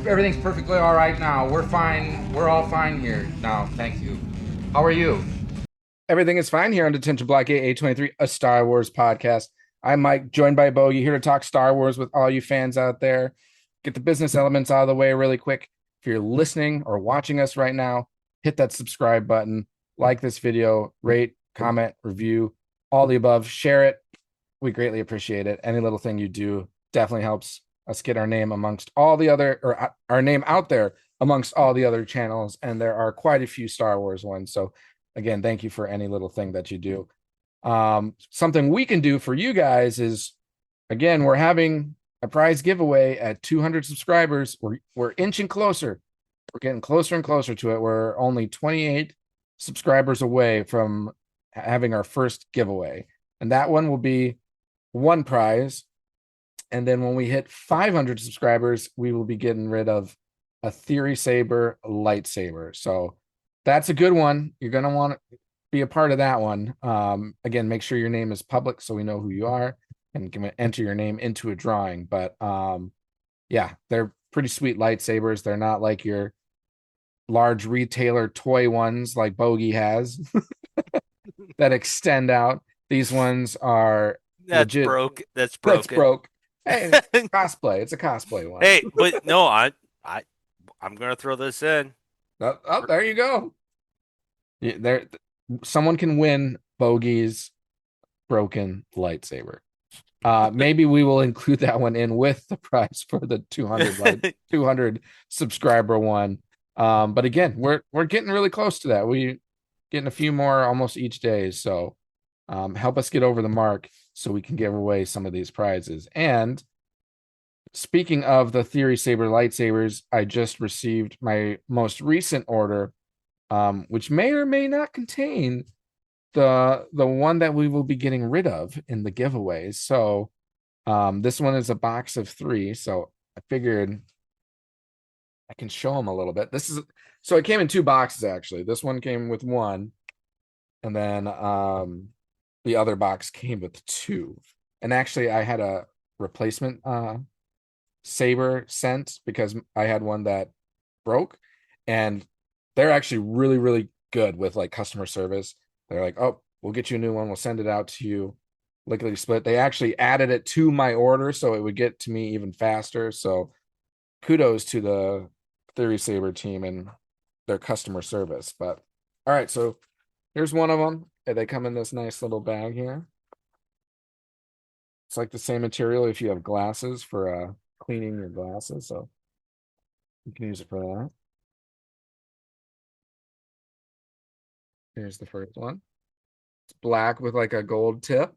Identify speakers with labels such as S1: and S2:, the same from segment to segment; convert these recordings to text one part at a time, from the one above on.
S1: everything's perfectly all right now. We're fine. We're all fine here now. Thank you. How are you?
S2: Everything is fine here on Detention Block AA23, a Star Wars podcast. I'm Mike, joined by Bogey, here to talk Star Wars with all you fans out there. Get the business elements out of the way really quick. If you're listening or watching us right now, hit that subscribe button, like this video, rate, comment, review, all the above, share it. We greatly appreciate it. Any little thing you do definitely helps us get our name amongst all the other, or our name out there amongst all the other channels. And there are quite a few Star Wars ones. So again, thank you for any little thing that you do. Something we can do for you guys is, again, we're having a prize giveaway at 200 subscribers. We're inching closer. We're getting closer and closer to it. We're only 28 subscribers away from having our first giveaway, and that one will be one prize. And then when we hit 500 subscribers, we will be getting rid of a Theory Saber lightsaber. So that's a good one. You're going to want to be a part of that one. Again, make sure your name is public so we know who you are and can enter your name into a drawing. But yeah, they're pretty sweet lightsabers. They're not like your large retailer toy ones like Bogey has that extend out. These ones are
S3: That's
S2: legit.
S3: broke. That's
S2: That's
S3: broken.
S2: broke. Hey, cosplay. It's a cosplay one.
S3: Hey, but no, I, I'm gonna throw this in.
S2: Oh, there you go. Yeah, there, someone can win Bogey's broken lightsaber. Maybe we will include that one in with the prize for the 200 subscriber one. But again, we're getting really close to that. We getting a few more almost each day. So help us get over the mark so we can give away some of these prizes. And speaking of the Theory Saber lightsabers, I just received my most recent order, which may or may not contain the one that we will be getting rid of in the giveaways. So this one is a box of 3. So I figured I can show them a little bit. So it came in 2 boxes actually. This one came with 1, and then the other box came with 2. And actually I had a replacement saber sent because I had one that broke, and they're actually really, really good with like customer service. They're like, oh, we'll get you a new one. We'll send it out to you. Lickety split. They actually added it to my order so it would get to me even faster. So kudos to the Theory Saber team and their customer service. But all right, so here's one of them. They come in this nice little bag here. It's like the same material if you have glasses for cleaning your glasses. So you can use it for that. Here's the first one. It's black with like a gold tip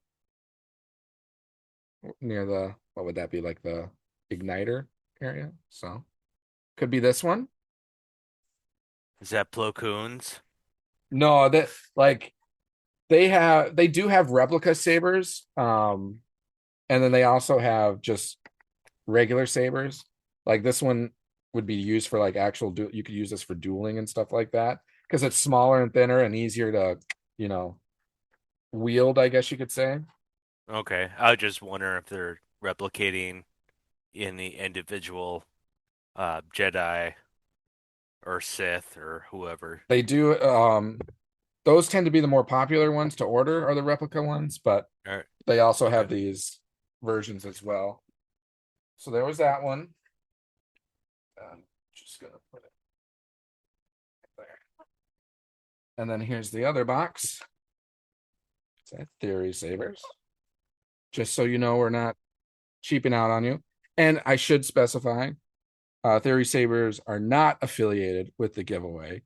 S2: near the, what would that be, like the igniter area. So could be this one.
S3: Is that Plo Koon's?
S2: No, that, like, they do have replica sabers. And then they also have just regular sabers. Like this one would be used for like actual you could use this for dueling and stuff like that because it's smaller and thinner and easier to, you know, wield, I guess you could say.
S3: Okay, I was just wondering if they're replicating in the individual Jedi or Sith or whoever.
S2: They do those tend to be the more popular ones to order, are the replica ones, but
S3: All right.
S2: they also
S3: Okay.
S2: have these versions as well. So there was that one. Just gonna put it there. And then here's the other box. Is that Theory Sabers? Just so you know, we're not cheaping out on you. And I should specify, Theory Sabers are not affiliated with the giveaway,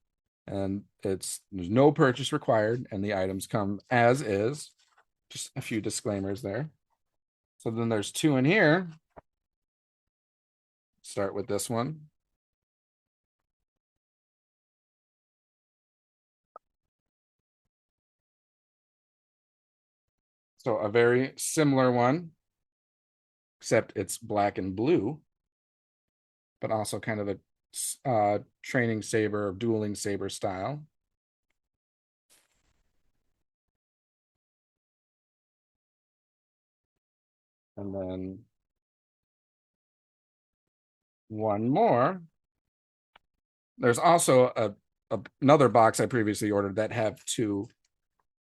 S2: and there's no purchase required, and the items come as is. Just a few disclaimers there. So then there's 2 in here. Start with this one. So a very similar one, except it's black and blue, but also kind of a training saber or dueling saber style. And then one more There's also another box I previously ordered that have two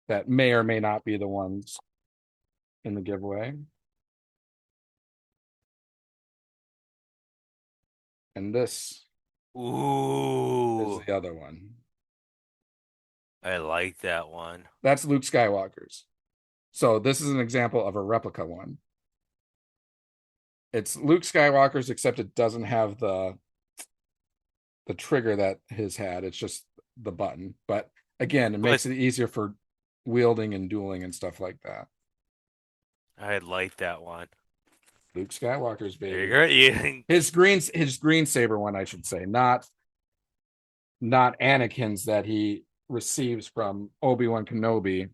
S2: that may or may not be the ones in the giveaway. And this
S3: Ooh,
S2: is the other one.
S3: I like that one.
S2: That's Luke Skywalker's. So this is an example of a replica one. It's Luke Skywalker's, except it doesn't have the trigger that his had. It's just the button. But again, it makes it easier for wielding and dueling and stuff like that.
S3: I like that one.
S2: Luke Skywalker's baby.
S3: Yeah.
S2: His green saber one, I should say, not Anakin's that he receives from Obi-Wan Kenobi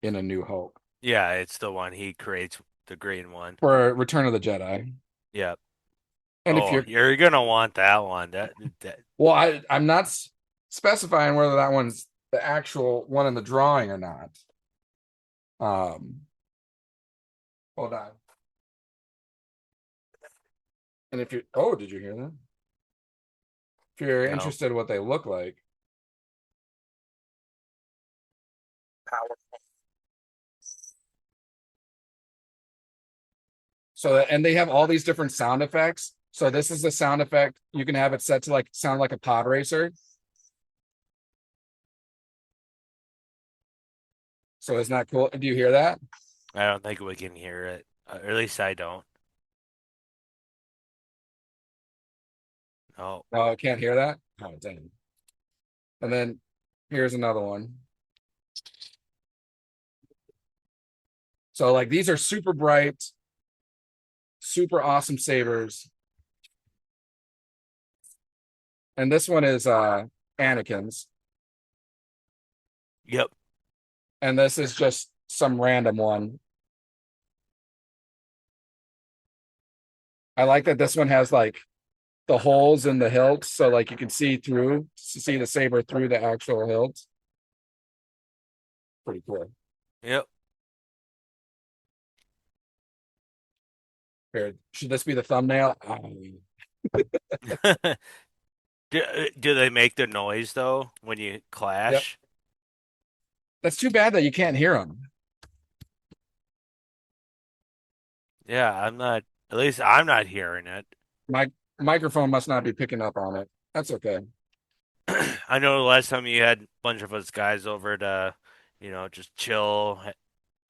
S2: in A New Hope.
S3: Yeah, it's the one he creates, the green one.
S2: For Return of the Jedi.
S3: Yep.
S2: And
S3: if you're gonna want that one, that
S2: well, I'm not specifying whether that one's the actual one in the drawing or not. Hold on. And if you did you hear that? If you're interested in what they look like. Powerful. So, and they have all these different sound effects. So this is the sound effect. You can have it set to like sound like a pod racer. So isn't that cool? Do you hear that?
S3: I don't think we can hear it. Or at least I don't. No.
S2: Oh, I can't hear that? Oh, dang. And then here's another one. So like these are super bright, super awesome sabers. And this one is Anakin's.
S3: Yep.
S2: And this is just some random one. I like that this one has like the holes in the hilts, so like you can see the saber through the actual hilt. Pretty cool.
S3: Yep.
S2: Here, should this be the thumbnail?
S3: Do they make the noise though when you clash?
S2: Yep. That's too bad that you can't hear them.
S3: Yeah, at least I'm not hearing it.
S2: My microphone must not be picking up on it. That's okay.
S3: I know the last time you had a bunch of us guys over to, just chill,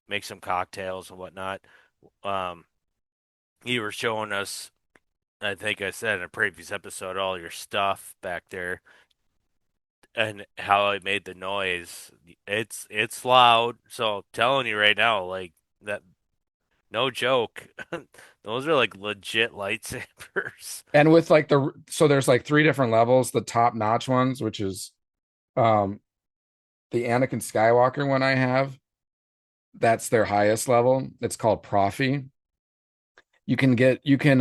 S3: make some cocktails and whatnot. You were showing us, I think I said in a previous episode, all your stuff back there and how it made the noise. It's loud. So I'm telling you right now, like that, no joke. Those are like legit lightsabers.
S2: And with like there's like 3 different levels, the top notch ones, which is the Anakin Skywalker one I have. That's their highest level. It's called Profi. You can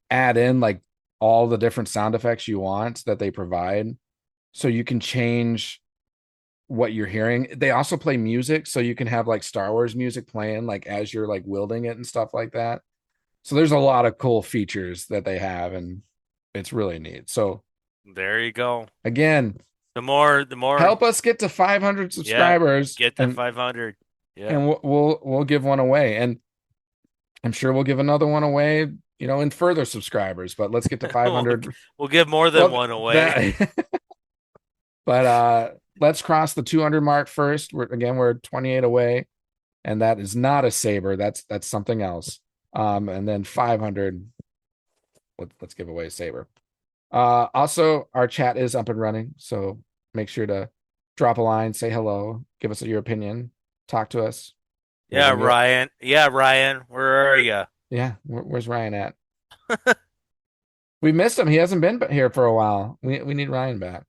S2: add in like all the different sound effects you want that they provide. So you can change what you're hearing. They also play music, so you can have like Star Wars music playing like as you're like wielding it and stuff like that. So there's a lot of cool features that they have, and it's really neat. So
S3: there you go.
S2: Again,
S3: the more
S2: help us get to 500 subscribers.
S3: Get to 500. Yeah.
S2: And we'll give one away, and I'm sure we'll give another one away, in further subscribers, but let's get to 500.
S3: We'll give more than one away.
S2: But let's cross the 200 mark first. We're 28 away, and that is not a saber. That's something else. And then 500. Let's give away a saber. Also, our chat is up and running, so make sure to drop a line, say hello, give us your opinion, talk to us.
S3: Yeah, Ryan. Yeah, Ryan. Where are you?
S2: Yeah, where's Ryan at? We missed him. He hasn't been here for a while. We need Ryan back.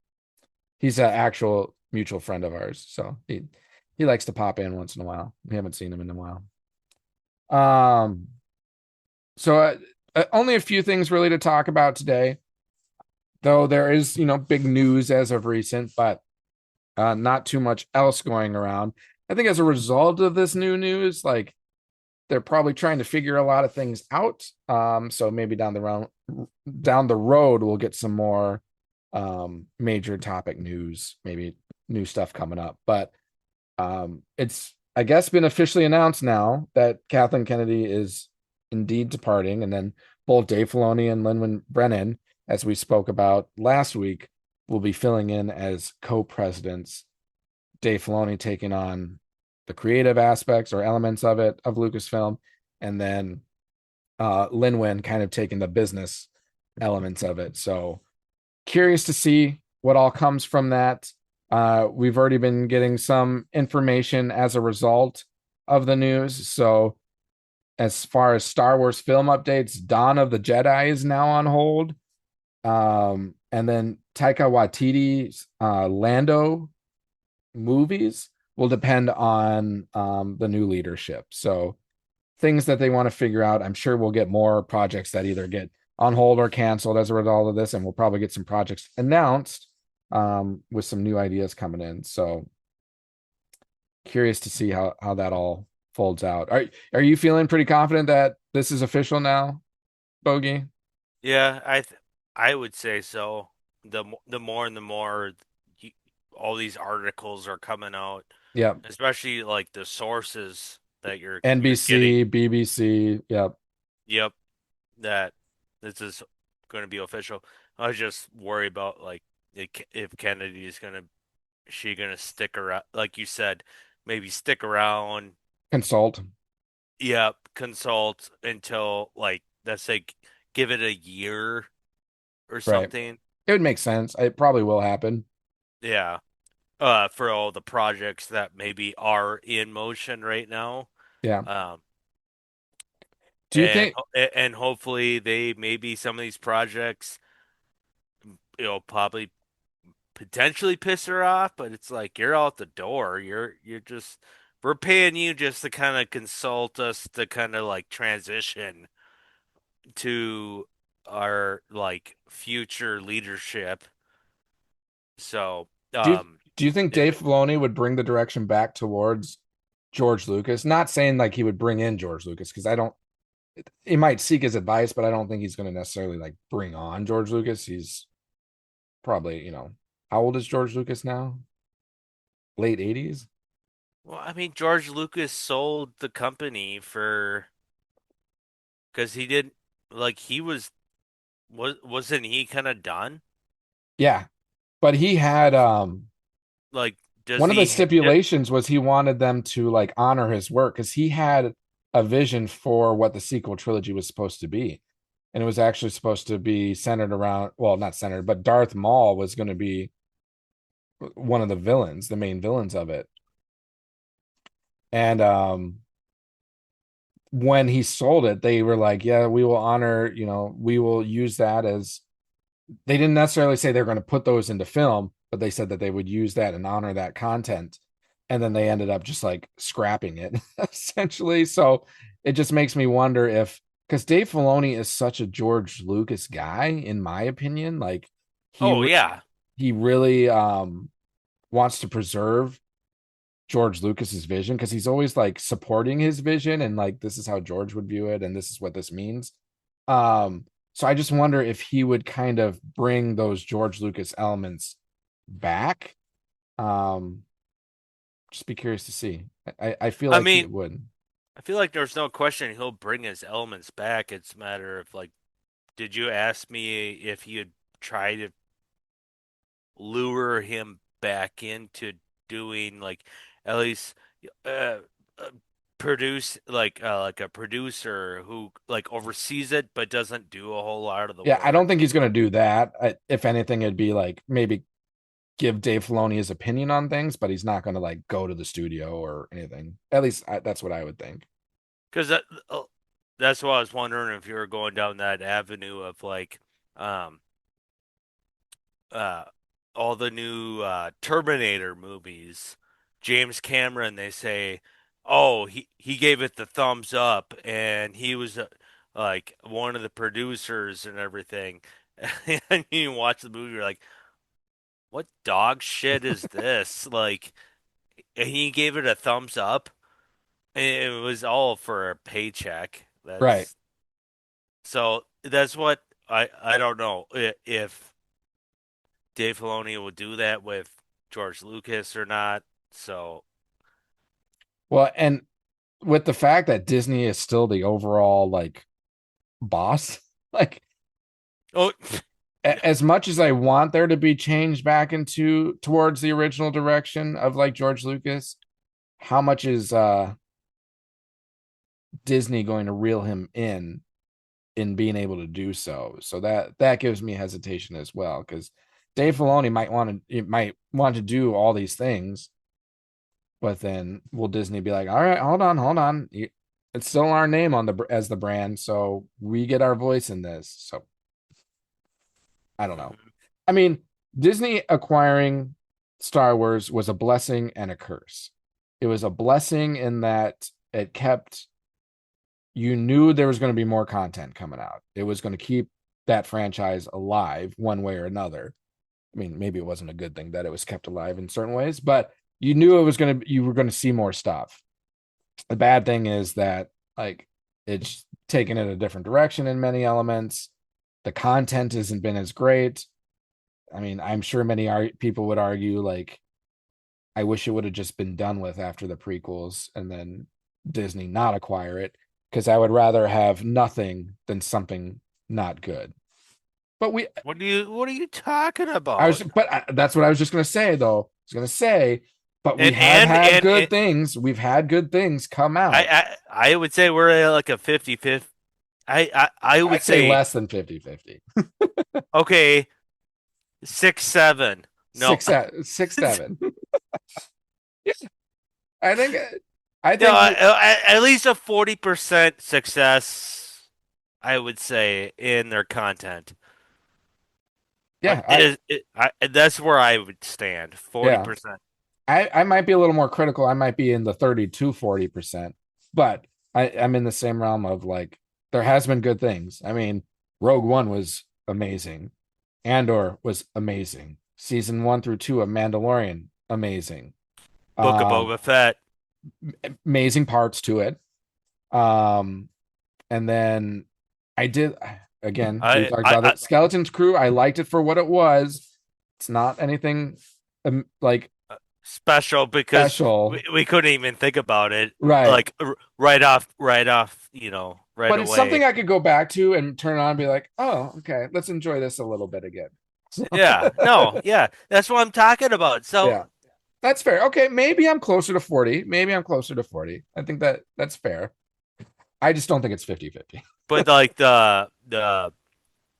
S2: He's an actual mutual friend of ours, so he likes to pop in once in a while. We haven't seen him in a while. So only a few things really to talk about today, though there is big news as of recent, but not too much else going around. I think as a result of this new news, like they're probably trying to figure a lot of things out. So maybe down the road we'll get some more major topic news, maybe new stuff coming up. But it's, I guess, been officially announced now that Kathleen Kennedy is indeed departing, and then both Dave Filoni and Lynwen Brennan, as we spoke about last week, will be filling in as co-presidents. Dave Filoni taking on the creative aspects or elements of it, of Lucasfilm, and then Lynwen kind of taking the business elements of it. So curious to see what all comes from that. We've already been getting some information as a result of the news. So as far as Star Wars film updates, Dawn of the Jedi is now on hold. And then Taika Waititi's Lando movies will depend on the new leadership. So things that they want to figure out. I'm sure we'll get more projects that either get on hold or canceled as a result of this, and we'll probably get some projects announced with some new ideas coming in. So curious to see how that all folds out. Are you feeling pretty confident that this is official now, Bogey?
S3: Yeah, I would say so. The more and the more you, all these articles are coming out,
S2: Yep.
S3: especially like the sources that you're getting.
S2: NBC, BBC. Yep.
S3: Yep, that this is going to be official. I was just worried about like if Kennedy is she gonna stick around, like you said, maybe stick around.
S2: Consult.
S3: Yep, consult until like let's say give it a year or
S2: Right.
S3: something.
S2: It would make sense. It probably will happen.
S3: Yeah. For all the projects that maybe are in motion right now.
S2: Yeah.
S3: Um,
S2: Do you think
S3: and hopefully they maybe some of these projects, probably potentially piss her off, but it's like you're out the door. You're just we're paying you just to kind of consult us to kind of like transition to our like future leadership. So,
S2: do you do you think
S3: if
S2: Dave Filoni would bring the direction back towards George Lucas? Not saying like he would bring in George Lucas, because I don't, he might seek his advice, but I don't think he's going to necessarily like bring on George Lucas. He's probably, how old is George Lucas now? Late 80s?
S3: well, I mean, George Lucas sold the company for because he didn't like he wasn't he kind of done?
S2: Yeah. But he had
S3: Like, does
S2: one of the
S3: he?
S2: stipulations was he wanted them to like honor his work, because he had a vision for what the sequel trilogy was supposed to be. And it was actually supposed to be centered around, well, not centered, but Darth Maul was going to be one of the villains, the main villains of it. And when he sold it, they were like, yeah, we will honor, we will use that as, they didn't necessarily say they're going to put those into film, but they said that they would use that and honor that content. And then they ended up just like scrapping it essentially. So it just makes me wonder if, because Dave Filoni is such a George Lucas guy, in my opinion, like
S3: Oh yeah.
S2: he really wants to preserve George Lucas's vision, because he's always like supporting his vision and like, this is how George would view it and this is what this means. So I just wonder if he would kind of bring those George Lucas elements back. Um, just be curious to see. I feel
S3: I
S2: like he
S3: mean,
S2: would.
S3: I feel like there's no question he'll bring his elements back. It's a matter of like, did you ask me if you'd try to lure him back into doing like at least uh, uh produce like a producer who like oversees it but doesn't do a whole lot of the
S2: Yeah, I don't
S3: work.
S2: think he's going to do that. If anything, it'd be like maybe give Dave Filoni his opinion on things, but he's not going to like go to the studio or anything. At least that's what I would think.
S3: Because that's why I was wondering if you were going down that avenue of like um uh all the new Terminator movies. James Cameron, they say, oh, he gave it the thumbs up, and he was like one of the producers and everything. And you watch the movie, you're like, what dog shit is this? Like, and he gave it a thumbs up, It was all for a paycheck.
S2: Right.
S3: That's what I don't know if Dave Filoni will do that with George Lucas or not. So,
S2: Well, and with the fact that Disney is still the overall like boss, like
S3: oh,
S2: as much as I want there to be change back into towards the original direction of like George Lucas, how much is Disney going to reel him in being able to do so? So that gives me hesitation as well, because Dave Filoni might want to do all these things, but then will Disney be like, all right, hold on, it's still our name on the as the brand, so we get our voice in this. So I don't know. I mean, Disney acquiring Star Wars was a blessing and a curse. It was a blessing in that it kept, you knew there was going to be more content coming out. It was going to keep that franchise alive one way or another. I mean, maybe it wasn't a good thing that it was kept alive in certain ways, but you knew you were going to see more stuff. The bad thing is that like it's taken it a different direction in many elements. The content hasn't been as great. I mean, I'm sure many people would argue like, I wish it would have just been done with after the prequels and then Disney not acquire it, because I would rather have nothing than something not good. But
S3: what are you talking about?
S2: that's what I was just going to say, though. I was going to say, but we
S3: And
S2: have
S3: and
S2: had
S3: and,
S2: good
S3: and
S2: things. We've had good things come out.
S3: I would say we're at like a 50-50. I would
S2: I'd say
S3: say
S2: less than 50-50.
S3: okay, 6-7. No,
S2: 6-7. Yeah, I think
S3: no, at least a 40% success. I would say in their content.
S2: yeah,
S3: That's where I would stand.
S2: yeah.
S3: 40%.
S2: I might be a little more critical. I might be in the 30 to 40%, but I'm in the same realm of like, there has been good things. I mean, Rogue One was amazing. Andor was amazing. Season 1 through 2 of Mandalorian, amazing.
S3: Book of
S2: Um,
S3: Boba Fett.
S2: amazing parts to it. Um, and then I did, again, we
S3: I,
S2: talked
S3: I,
S2: about
S3: I
S2: it. Skeleton's Crew. I liked it for what it was. It's not anything like
S3: special because
S2: special,
S3: we couldn't even think about it
S2: right?
S3: like right off, right
S2: But it's something
S3: away.
S2: I could go back to and turn on and be like, oh, okay, let's enjoy this a little bit again. So,
S3: Yeah, no, yeah, that's what I'm talking about. So,
S2: yeah, that's fair. Okay, maybe I'm closer to 40. Maybe I'm closer to 40. I think that's fair. I just don't think it's 50-50.
S3: but like the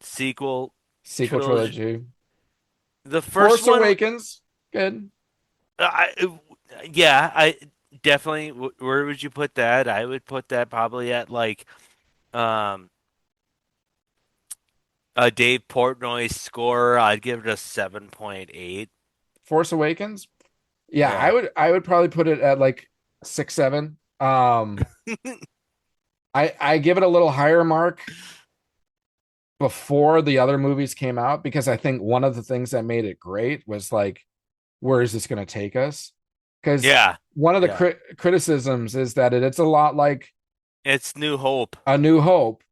S3: sequel
S2: Sequel
S3: trilogy,
S2: trilogy.
S3: the first
S2: Force
S3: one,
S2: Awakens, good.
S3: I yeah, I definitely. Where would you put that? I would put that probably at like um a Dave Portnoy score. I'd give it a 7.8.
S2: Force Awakens. Yeah,
S3: Yeah.
S2: I would probably put it at like 6-7. I give it a little higher mark before the other movies came out, because I think one of the things that made it great was like, where is this going to take us? Because
S3: Yeah.
S2: one of the
S3: Yeah.
S2: criticisms is that it's a lot like
S3: It's New Hope
S2: A New Hope.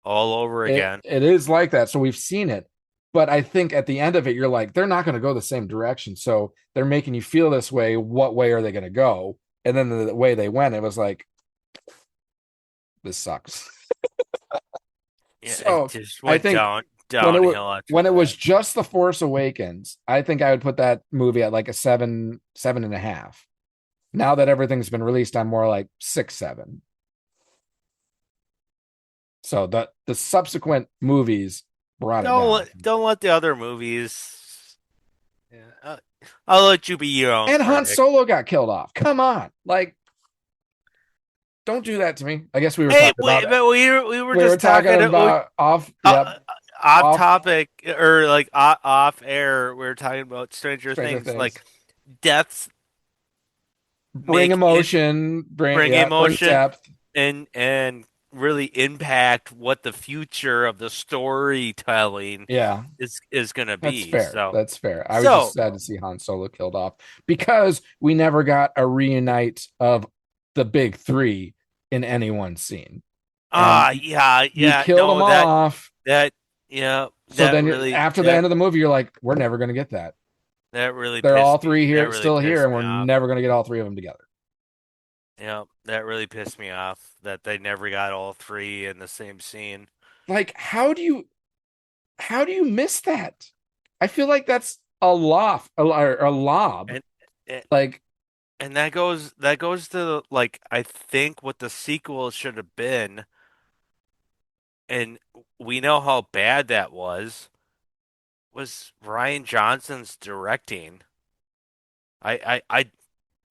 S3: all over again.
S2: It is like that. So we've seen it. But I think at the end of it, you're like, they're not going to go the same direction. So they're making you feel this way. What way are they going to go? And then the way they went, it was like, this sucks.
S3: Yeah, it
S2: So
S3: just
S2: I
S3: went
S2: think
S3: downhill after
S2: when it was
S3: that.
S2: just The Force Awakens, I think I would put that movie at like a 7.5. Now that everything's been released, I'm more like 6-7. So the subsequent movies brought it down.
S3: Don't let the other movies. Yeah, I'll let you be your own
S2: And Han
S3: critic.
S2: Solo got killed off. Come on, like, don't do that to me. I guess we were
S3: Hey,
S2: talking about it.
S3: but we were
S2: We were
S3: just
S2: talking
S3: talking
S2: about off. Yep,
S3: off
S2: off
S3: topic or like off air. We were talking about Stranger
S2: Stranger
S3: Things,
S2: Things.
S3: like deaths
S2: Bring
S3: make it
S2: emotion.
S3: bring
S2: Bring
S3: emotion
S2: depth.
S3: and really impact what the future of the storytelling
S2: Yeah,
S3: is going to
S2: that's
S3: be.
S2: fair.
S3: So
S2: That's fair. I was just
S3: so
S2: sad to see Han Solo killed off, because we never got a reunite of the big three in any one scene. And
S3: Ah, yeah,
S2: you
S3: yeah.
S2: killed them
S3: No,
S2: off.
S3: that, yeah,
S2: So then after the end of the movie, you're like, we're never going to get that.
S3: that really
S2: They're all
S3: pissed me.
S2: three
S3: That
S2: here,
S3: really
S2: still here,
S3: pissed
S2: and
S3: me
S2: we're
S3: off.
S2: never going to get all three of them together.
S3: Yeah, that really pissed me off that they never got all three in the same scene.
S2: Like, how do you miss that? I feel like that's a lob.
S3: And and
S2: Like,
S3: and that goes to like I think what the sequel should have been, and we know how bad that was Ryan Johnson's directing. I I I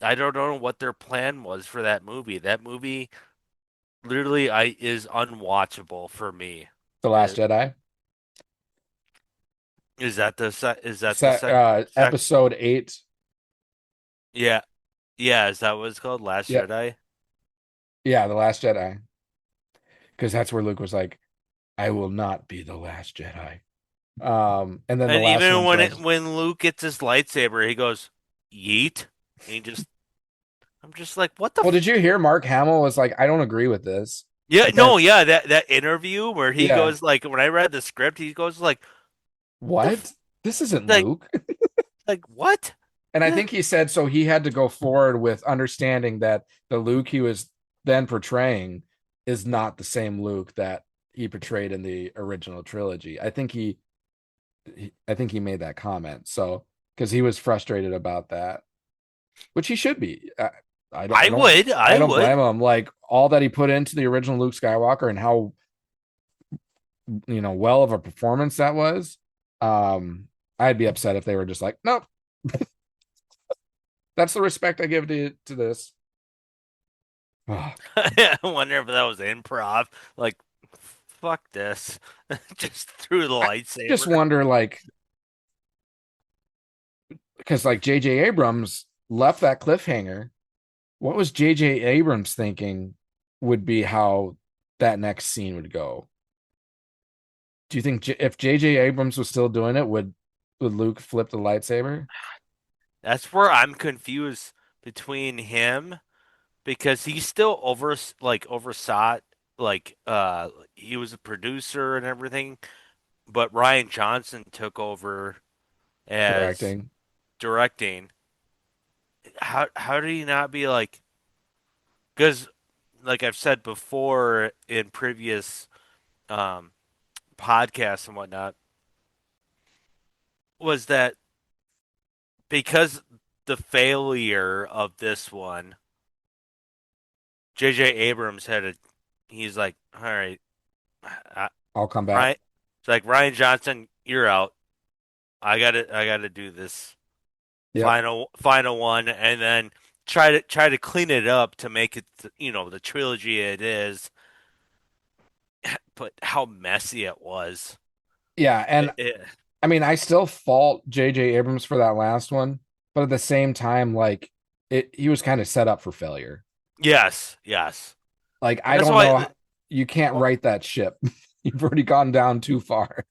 S3: I don't know what their plan was for that movie. That movie literally I is unwatchable for me.
S2: The Last
S3: It,
S2: Jedi.
S3: is that the sec
S2: Episode 8.
S3: yeah, yeah, is that what it's called? Last
S2: Yeah,
S3: Jedi?
S2: yeah, The Last Jedi. Because that's where Luke was like, I will not be the last Jedi. And then the
S3: And
S2: last
S3: even
S2: one
S3: when
S2: says,
S3: when Luke gets his lightsaber, he goes, "Yeet." And I'm just like, "What the
S2: well, did you hear Mark Hamill was like, I don't agree with this.
S3: Yeah,
S2: But then,
S3: no, yeah, that interview where he
S2: yeah,
S3: goes like when I read the script, he goes the
S2: what?
S3: f
S2: This isn't
S3: like
S2: Luke.
S3: what?
S2: And I think he said so he had to go forward with understanding that the Luke he was then portraying is not the same Luke that he portrayed in the original trilogy. I think he made that comment. So because he was frustrated about that, which he should be. I don't, I
S3: I
S2: don't,
S3: would,
S2: I
S3: I
S2: don't
S3: would.
S2: blame him. Like all that he put into the original Luke Skywalker and how well of a performance that was. I'd be upset if they were just like, nope, that's the respect I give to this. I
S3: I wonder if that was improv. Like, fuck this. Just threw the
S2: just
S3: lightsaber.
S2: wonder, like, because like J.J. Abrams left that cliffhanger. What was J.J. Abrams thinking would be how that next scene would go? Do you think if J.J. Abrams was still doing it, would Luke flip the lightsaber?
S3: That's where I'm confused between him because he still oversaw he was a producer and everything, but Ryan Johnson took over as
S2: Directing.
S3: directing. How do you not be like because like I've said before in previous um podcasts and whatnot was that because the failure of this one, J.J. Abrams he's like, all right, I,
S2: I'll come back.
S3: right, it's like Ryan Johnson, you're out. I gotta do this
S2: Yep.
S3: final one, and then try to clean it up to make it, the trilogy it is. But how messy it was.
S2: Yeah, and
S3: It,
S2: I mean, I still fault J.J. Abrams for that last one, but at the same time, like he was kind of set up for failure.
S3: yes, yes,
S2: Like
S3: and
S2: I
S3: that's
S2: don't know,
S3: why.
S2: you can't right that ship. You've already gone down too far.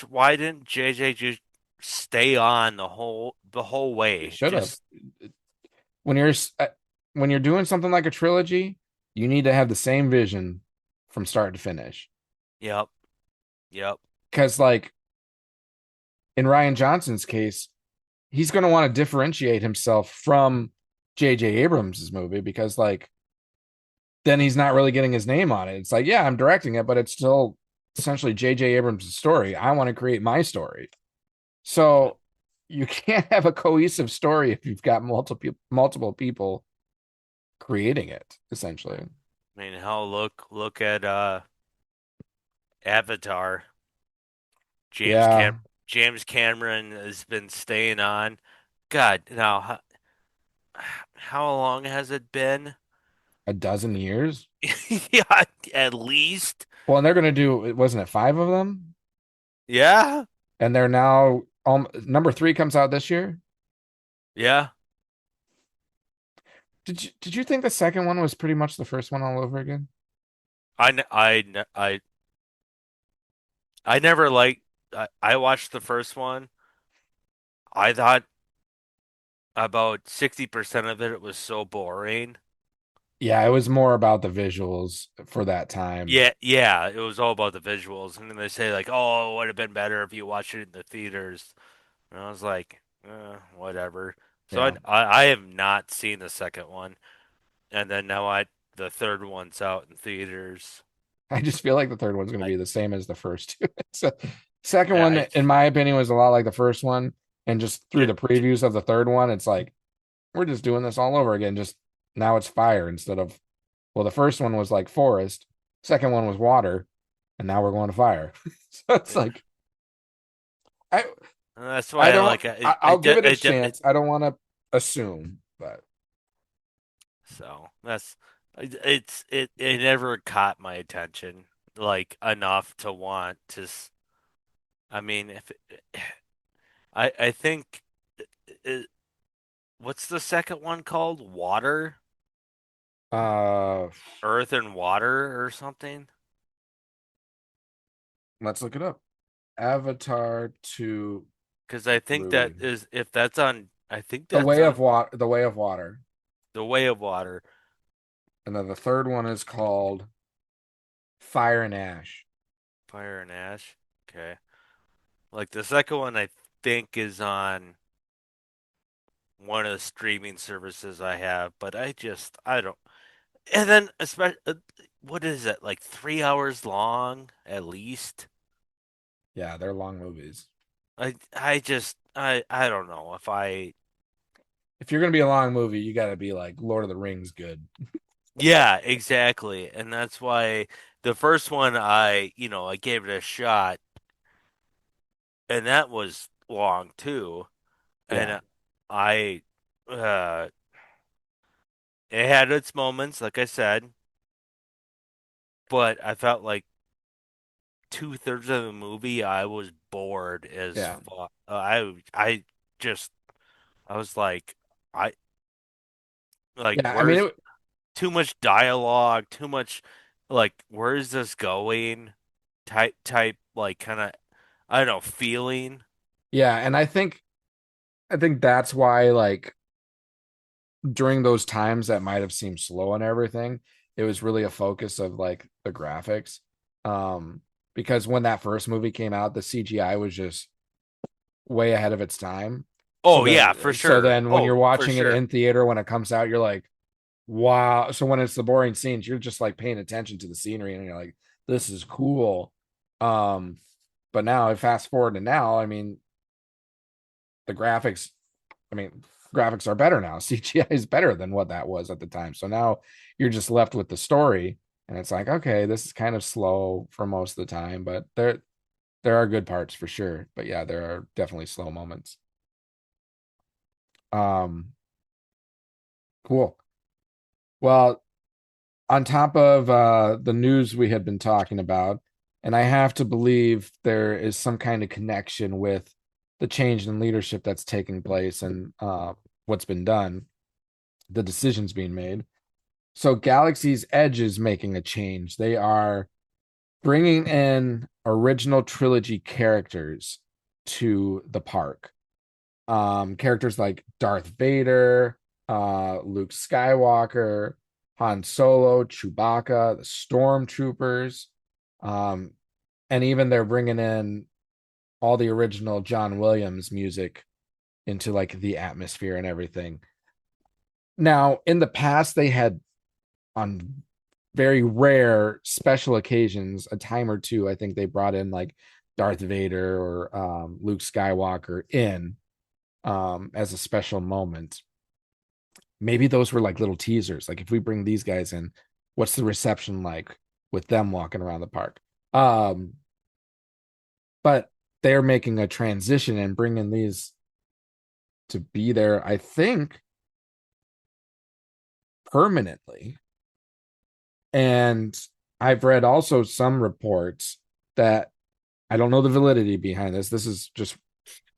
S3: Why didn't JJ just stay on the whole
S2: You
S3: way?
S2: should have.
S3: Just
S2: When you're when you're doing something like a trilogy, you need to have the same vision from start to finish.
S3: yep, yep,
S2: Because like in Ryan Johnson's case, he's going to want to differentiate himself from J.J. Abrams' movie because like then he's not really getting his name on it. It's like, yeah, I'm directing it, but it's still essentially J.J. Abrams' story. I want to create my story. So you can't have a cohesive story if you've got multiple people creating it, essentially.
S3: I mean, hell, look at Avatar. James Cam
S2: Yeah,
S3: James Cameron has been staying on. God, now how long has it been?
S2: a dozen years.
S3: Yeah, at least.
S2: Well, and they're going to do, wasn't it five of them?
S3: Yeah,
S2: And they're now, number three comes out this year.
S3: yeah.
S2: Did you think the second one was pretty much the first one all over again?
S3: I never liked. I watched the first one. I thought about 60% of it was so boring.
S2: Yeah, it was more about the visuals for that time.
S3: Yeah, it was all about the visuals, and then they say like, "Oh, it would have been better if you watched it in the theaters." And I was like, whatever. So
S2: Yeah.
S3: I have not seen the second one, and then now the third one's out in theaters.
S2: I just feel like the third one's going to
S3: I
S2: be the same as the first two. So, second one,
S3: I
S2: in my opinion, was a lot like the first one. And just through
S3: j-
S2: the previews of the third one, it's like, we're just doing this all over again. Just now it's fire instead of, well, the first one was like forest, second one was water, and now we're going to fire. So it's
S3: yeah.
S2: like, I
S3: That's
S2: I
S3: why I
S2: don't,
S3: like it.
S2: I'll give it a chance. I don't want to assume, but
S3: So it never caught my attention like enough to want to. I mean, if I think it, what's the second one called? Water,
S2: uh,
S3: Earth and Water or something?
S2: let's look it up. Avatar 2
S3: Because I think that
S2: movie.
S3: is if that's on. I think
S2: The
S3: that's
S2: Way
S3: on
S2: of Water, The Way of Water.
S3: The Way of Water.
S2: And then the third one is called Fire and Ash.
S3: Fire and Ash. Okay. Like the second one, I think is on one of the streaming services I have, but I don't. And then, especially, what is it? Like 3 hours long at least.
S2: Yeah, they're long movies.
S3: I don't know if I.
S2: If you're gonna be a long movie, you gotta be like Lord of the Rings good.
S3: Yeah, exactly, and that's why the first one I gave it a shot, and that was long too,
S2: Yeah.
S3: and I, uh, it had its moments, like I said, but I felt like 2/3 of the movie I was bored as
S2: Yeah.
S3: fuck. I just I was I like
S2: Yeah. I mean
S3: where's too much dialogue, too much like where is this going? Type like kind of I don't know feeling.
S2: yeah, and I think that's why like during those times that might have seemed slow and everything, it was really a focus of like the graphics. Because when that first movie came out, the CGI was just way ahead of its time. So
S3: Oh yeah, for
S2: then so
S3: sure.
S2: then when you're
S3: Oh, for
S2: watching it
S3: sure.
S2: in theater when it comes out, you're like, wow. So when it's the boring scenes, you're just like paying attention to the scenery and you're like, this is cool. Um, but now I fast forward to now, I mean, the graphics, I mean, graphics are better now. CGI is better than what that was at the time. So now you're just left with the story, and it's like, okay, this is kind of slow for most of the time, but there are good parts for sure. But yeah, there are definitely slow moments. Um, cool. Well, on top of the news we had been talking about, and I have to believe there is some kind of connection with the change in leadership that's taking place and what's been done, the decisions being made. So Galaxy's Edge is making a change. They are bringing in original trilogy characters to the park. Characters like Darth Vader, Luke Skywalker, Han Solo, Chewbacca, the Stormtroopers, um, and even they're bringing in all the original John Williams music into like the atmosphere and everything. Now, in the past, they had on very rare special occasions, a time or two, I think they brought in like Darth Vader or Luke Skywalker in as a special moment. Maybe those were like little teasers. Like if we bring these guys in, what's the reception like with them walking around the park? Um, but they're making a transition and bringing these to be there, I think, permanently. And I've read also some reports that I don't know the validity behind this. This is just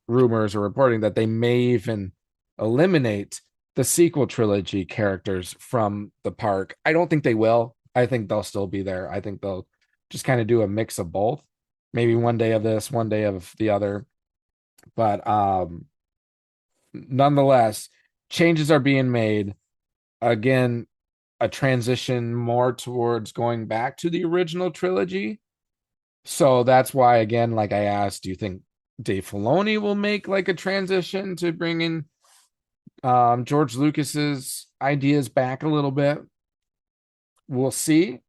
S2: rumors or reporting that they may even eliminate the sequel trilogy characters from the park. I don't think they will. I think they'll still be there. I think they'll just kind of do a mix of both. Maybe one day of this, one day of the other. But nonetheless, changes are being made. Again, a transition more towards going back to the original trilogy. So that's why, again, like I asked, do you think Dave Filoni will make like a transition to bringing George Lucas's ideas back a little bit? We'll see.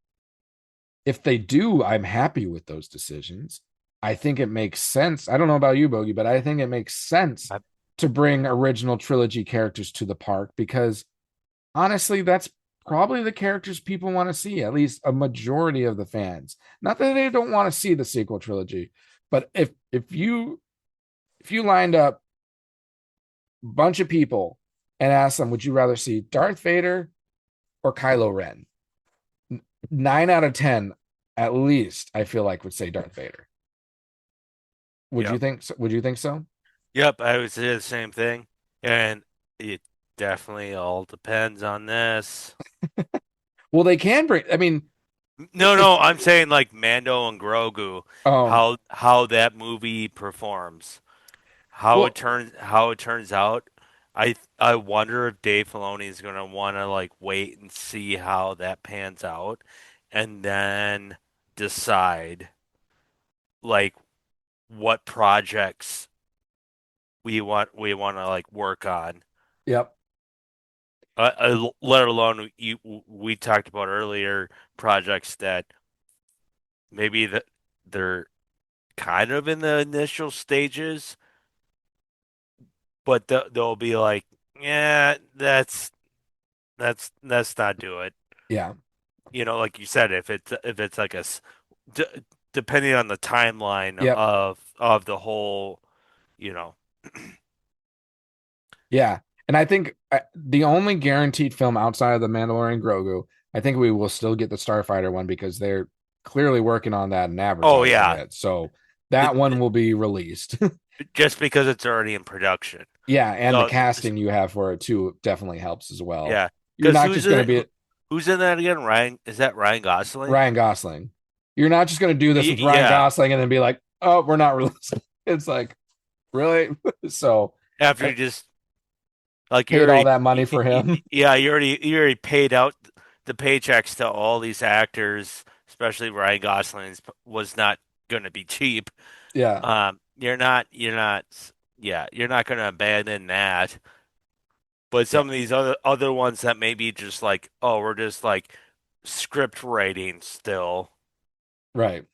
S2: If they do, I'm happy with those decisions. I think it makes sense. I don't know about you, Bogey, but I think it makes sense
S3: I-
S2: to bring original trilogy characters to the park because honestly, that's probably the characters people want to see, at least a majority of the fans. Not that they don't want to see the sequel trilogy, but if you lined up a bunch of people and asked them, would you rather see Darth Vader or Kylo Ren? 9 out of 10, at least, I feel like would say Darth Vader. Would you
S3: Yep.
S2: think so? Would you think so?
S3: Yep, I would say the same thing. And it definitely all depends on this.
S2: Well, they can bring. I mean,
S3: No, I'm saying like Mando and Grogu,
S2: oh,
S3: how that movie performs,
S2: well,
S3: how it turns out. I wonder if Dave Filoni is gonna want to like wait and see how that pans out, and then decide like what projects we want to like work on.
S2: yep,
S3: Let alone we talked about earlier projects that maybe that they're kind of in the initial stages, but they'll be like, yeah, that's not do it.
S2: yeah,
S3: Like you said, if it's like d depending on the timeline
S2: yep,
S3: of the whole, you know,
S2: yeah. And I think the only guaranteed film outside of the Mandalorian Grogu, I think we will still get the Starfighter one because they're clearly working on that and
S3: oh
S2: advertising
S3: yeah,
S2: it. So
S3: it,
S2: that one will be released.
S3: just because it's already in production.
S2: Yeah, and the
S3: So
S2: casting you have for it too definitely helps as well.
S3: yeah,
S2: You're
S3: because
S2: not just going to be
S3: who's in that again? Is that Ryan Gosling?
S2: Ryan Gosling. You're not just going to do this with Ryan
S3: Yeah.
S2: Gosling and then be like, "Oh, we're not releasing." It's like, really? So,
S3: After
S2: I
S3: you just like you
S2: paid all
S3: already,
S2: that money for him.
S3: yeah, you already paid out the paychecks to all these actors, especially Ryan Gosling's was not going to be cheap.
S2: Yeah,
S3: You're not, yeah, you're not going to abandon that. But
S2: yeah,
S3: some of these other ones that maybe just like, oh, we're just like script writing still,
S2: right.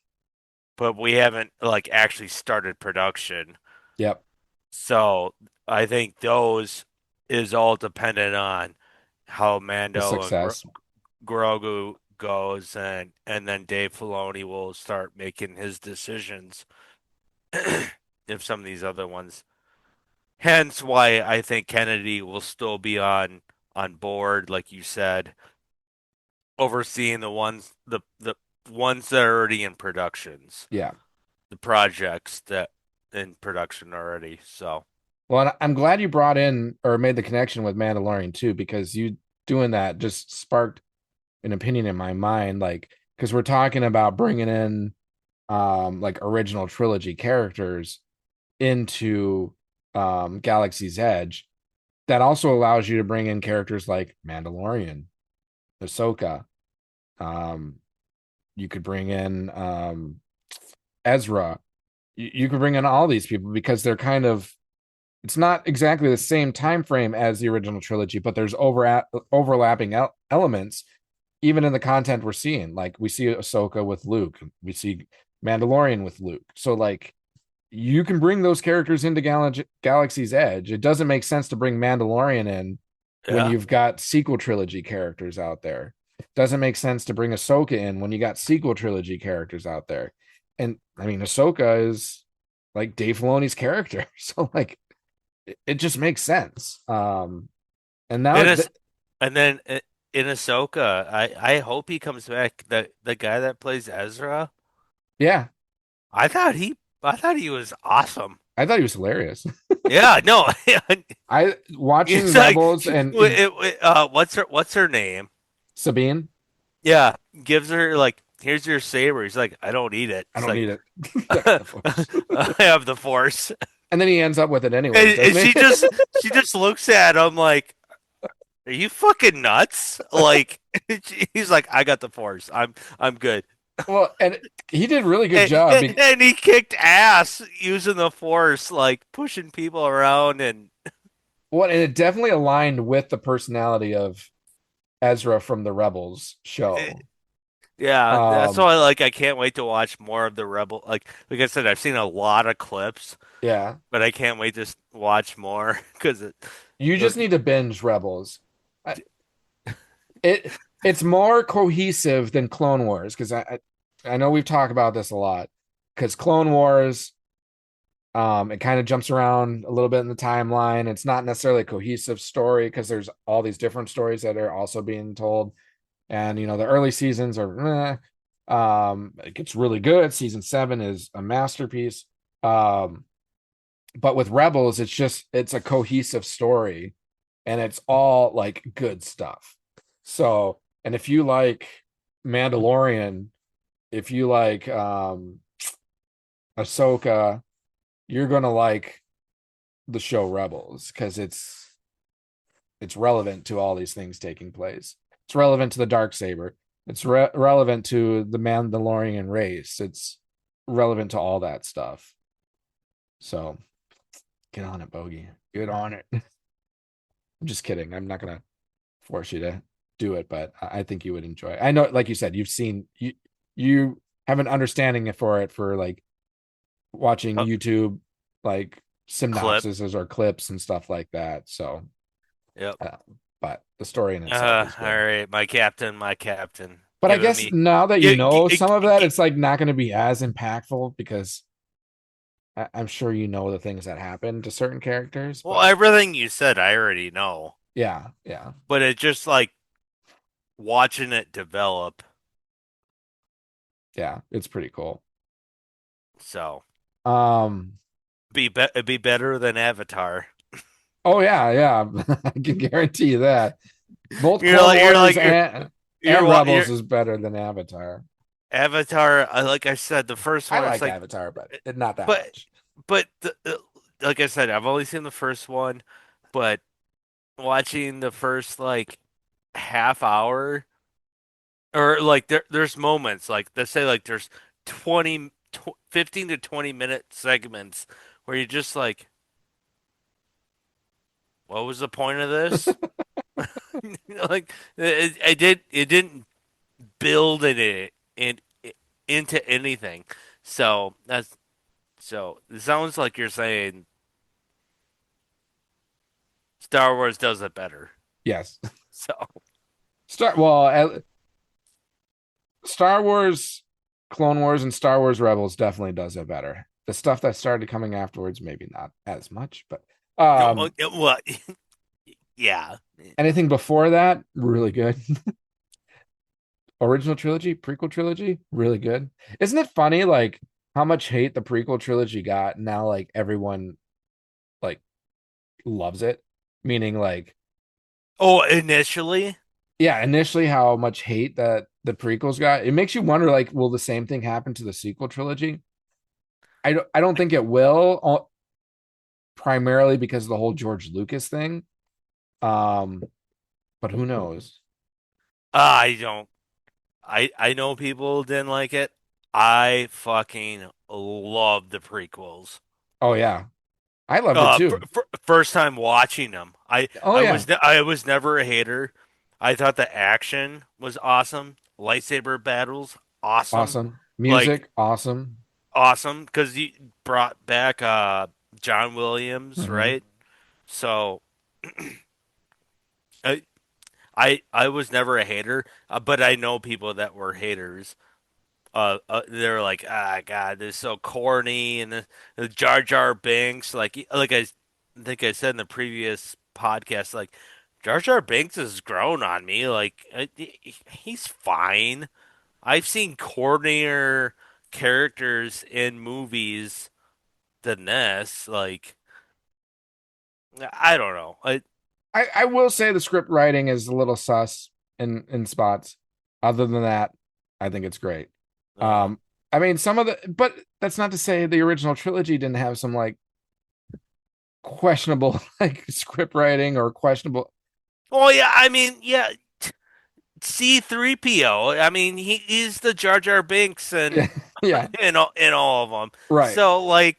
S3: but we haven't like actually started production.
S2: Yep.
S3: So I think those is all dependent on how
S2: The
S3: Mando and
S2: success.
S3: Grogu goes, and then Dave Filoni will start making his decisions if some of these other ones. Hence why I think Kennedy will still be on board, like you said, overseeing the ones that are already in productions,
S2: Yeah.
S3: the projects that in production already. So
S2: Well, and I'm glad you brought in or made the connection with Mandalorian too, because you doing that just sparked an opinion in my mind. Like, because we're talking about bringing in like original trilogy characters into Galaxy's Edge. That also allows you to bring in characters like Mandalorian, Ahsoka. Um, you could bring in Ezra. You could bring in all these people because they're kind of it's not exactly the same time frame as the original trilogy, but there's overlapping elements even in the content we're seeing. Like we see Ahsoka with Luke, we see Mandalorian with Luke. So like you can bring those characters into Galaxy's Edge. It doesn't make sense to bring Mandalorian in when
S3: yeah,
S2: you've got sequel trilogy characters out there. Doesn't make sense to bring Ahsoka in when you got sequel trilogy characters out there. And I mean, Ahsoka is like Dave Filoni's character. So like it just makes sense. And now
S3: and it's and then in Ahsoka, I hope he comes back. The guy that plays Ezra,
S2: yeah,
S3: I thought he was awesome.
S2: I thought he was hilarious.
S3: Yeah, no,
S2: I watching
S3: it's like
S2: Rebels and
S3: what's her name?
S2: Sabine.
S3: Yeah, gives her like, here's your saber. He's like, I don't need it.
S2: I
S3: It's
S2: don't
S3: like
S2: need it.
S3: I have the force.
S2: And then he ends up with it anyways,
S3: And
S2: doesn't
S3: she
S2: he?
S3: just looks at him like, Are you fucking nuts? Like he's like, I got the force. I'm good.
S2: Well, and he did a really good
S3: And,
S2: job.
S3: and he kicked ass using the force, like pushing people around and
S2: Well, and it definitely aligned with the personality of Ezra from the Rebels show.
S3: yeah, that's
S2: Um,
S3: why I can't wait to watch more of the Rebel. Like I said, I've seen a lot of clips,
S2: yeah,
S3: but I can't wait to watch more because
S2: you just need to binge Rebels. I, it's more cohesive than Clone Wars because I know we've talked about this a lot because Clone Wars it kind of jumps around a little bit in the timeline. It's not necessarily a cohesive story because there's all these different stories that are also being told. And the early seasons are it gets really good. Season 7 is a masterpiece. But with Rebels, it's a cohesive story and it's all like good stuff. So, and if you like Mandalorian, if you like Ahsoka, you're gonna like the show Rebels because it's relevant to all these things taking place. It's relevant to the dark saber. It's relevant to the Mandalorian race. It's relevant to all that stuff. So get on it, Bogey. Get on it. I'm just kidding. I'm not gonna force you to do it, but I think you would enjoy it. I know, like you said, you have an understanding for it for like watching
S3: oh,
S2: YouTube like
S3: clip.
S2: synopses or clips and stuff like that. So,
S3: Yep.
S2: uh, but the story in itself is
S3: All
S2: good.
S3: right, my captain, my captain,
S2: But I
S3: giving
S2: guess
S3: me.
S2: now that you
S3: Gi-
S2: know
S3: gi-
S2: some of that,
S3: gi-
S2: it's like not going to be as impactful because I'm sure you know the things that happen to certain characters.
S3: well,
S2: But
S3: everything you said, I already know,
S2: yeah, yeah,
S3: but it's just like watching it develop.
S2: yeah, it's pretty cool.
S3: So
S2: Um,
S3: it'd be better than Avatar.
S2: oh yeah, yeah, I can guarantee you that both
S3: You're
S2: Clone
S3: like you're
S2: Wars
S3: like
S2: and
S3: you're
S2: Rebels is better than Avatar.
S3: Avatar. Like I said, the first
S2: I
S3: one, it's
S2: like
S3: like,
S2: Avatar, but not that
S3: but
S2: much.
S3: like I said, I've only seen the first one, but watching the first like half hour or like there's moments like let's say like there's 15 to 20 minute segments where you're just like, what was the point of this? Like it didn't build into anything. So it sounds like you're saying Star Wars does it better.
S2: Yes,
S3: So
S2: Star Wars, Clone Wars, and Star Wars Rebels definitely does it better. The stuff that started coming afterwards, maybe not as much, but
S3: well, yeah.
S2: anything before that, really good. Original trilogy, prequel trilogy, really good. Isn't it funny, like how much hate the prequel trilogy got? Now, like everyone like loves it. Meaning, like,
S3: Oh, initially.
S2: yeah, initially how much hate that the prequels got. It makes you wonder, like, will the same thing happen to the sequel trilogy? I don't think it will, primarily because of the whole George Lucas thing. Um, but who knows?
S3: I don't. I know people didn't like it. I fucking love the prequels.
S2: Oh yeah, I loved it too.
S3: First time watching them,
S2: Oh yeah,
S3: I was never a hater. I thought the action was awesome. Lightsaber battles, awesome.
S2: awesome
S3: Like
S2: music, awesome.
S3: awesome because you brought back John Williams,
S2: Hmm.
S3: right? So I I was never a hater, but I know people that were haters. They're like, ah, God, this is so corny, and the Jar Jar Binks, like I think I said in the previous podcast, like Jar Jar Binks has grown on me. Like he's fine. I've seen cornier characters in movies than this. Like I don't know.
S2: I will say the script writing is a little sus in spots. Other than that, I think it's great.
S3: Uh,
S2: Um, I mean, but that's not to say the original trilogy didn't have some like questionable like script writing or questionable.
S3: Oh yeah, I mean, yeah, C-3PO. I mean, he's the Jar Jar Binks and
S2: Yeah, yeah,
S3: in all of them.
S2: right,
S3: So like,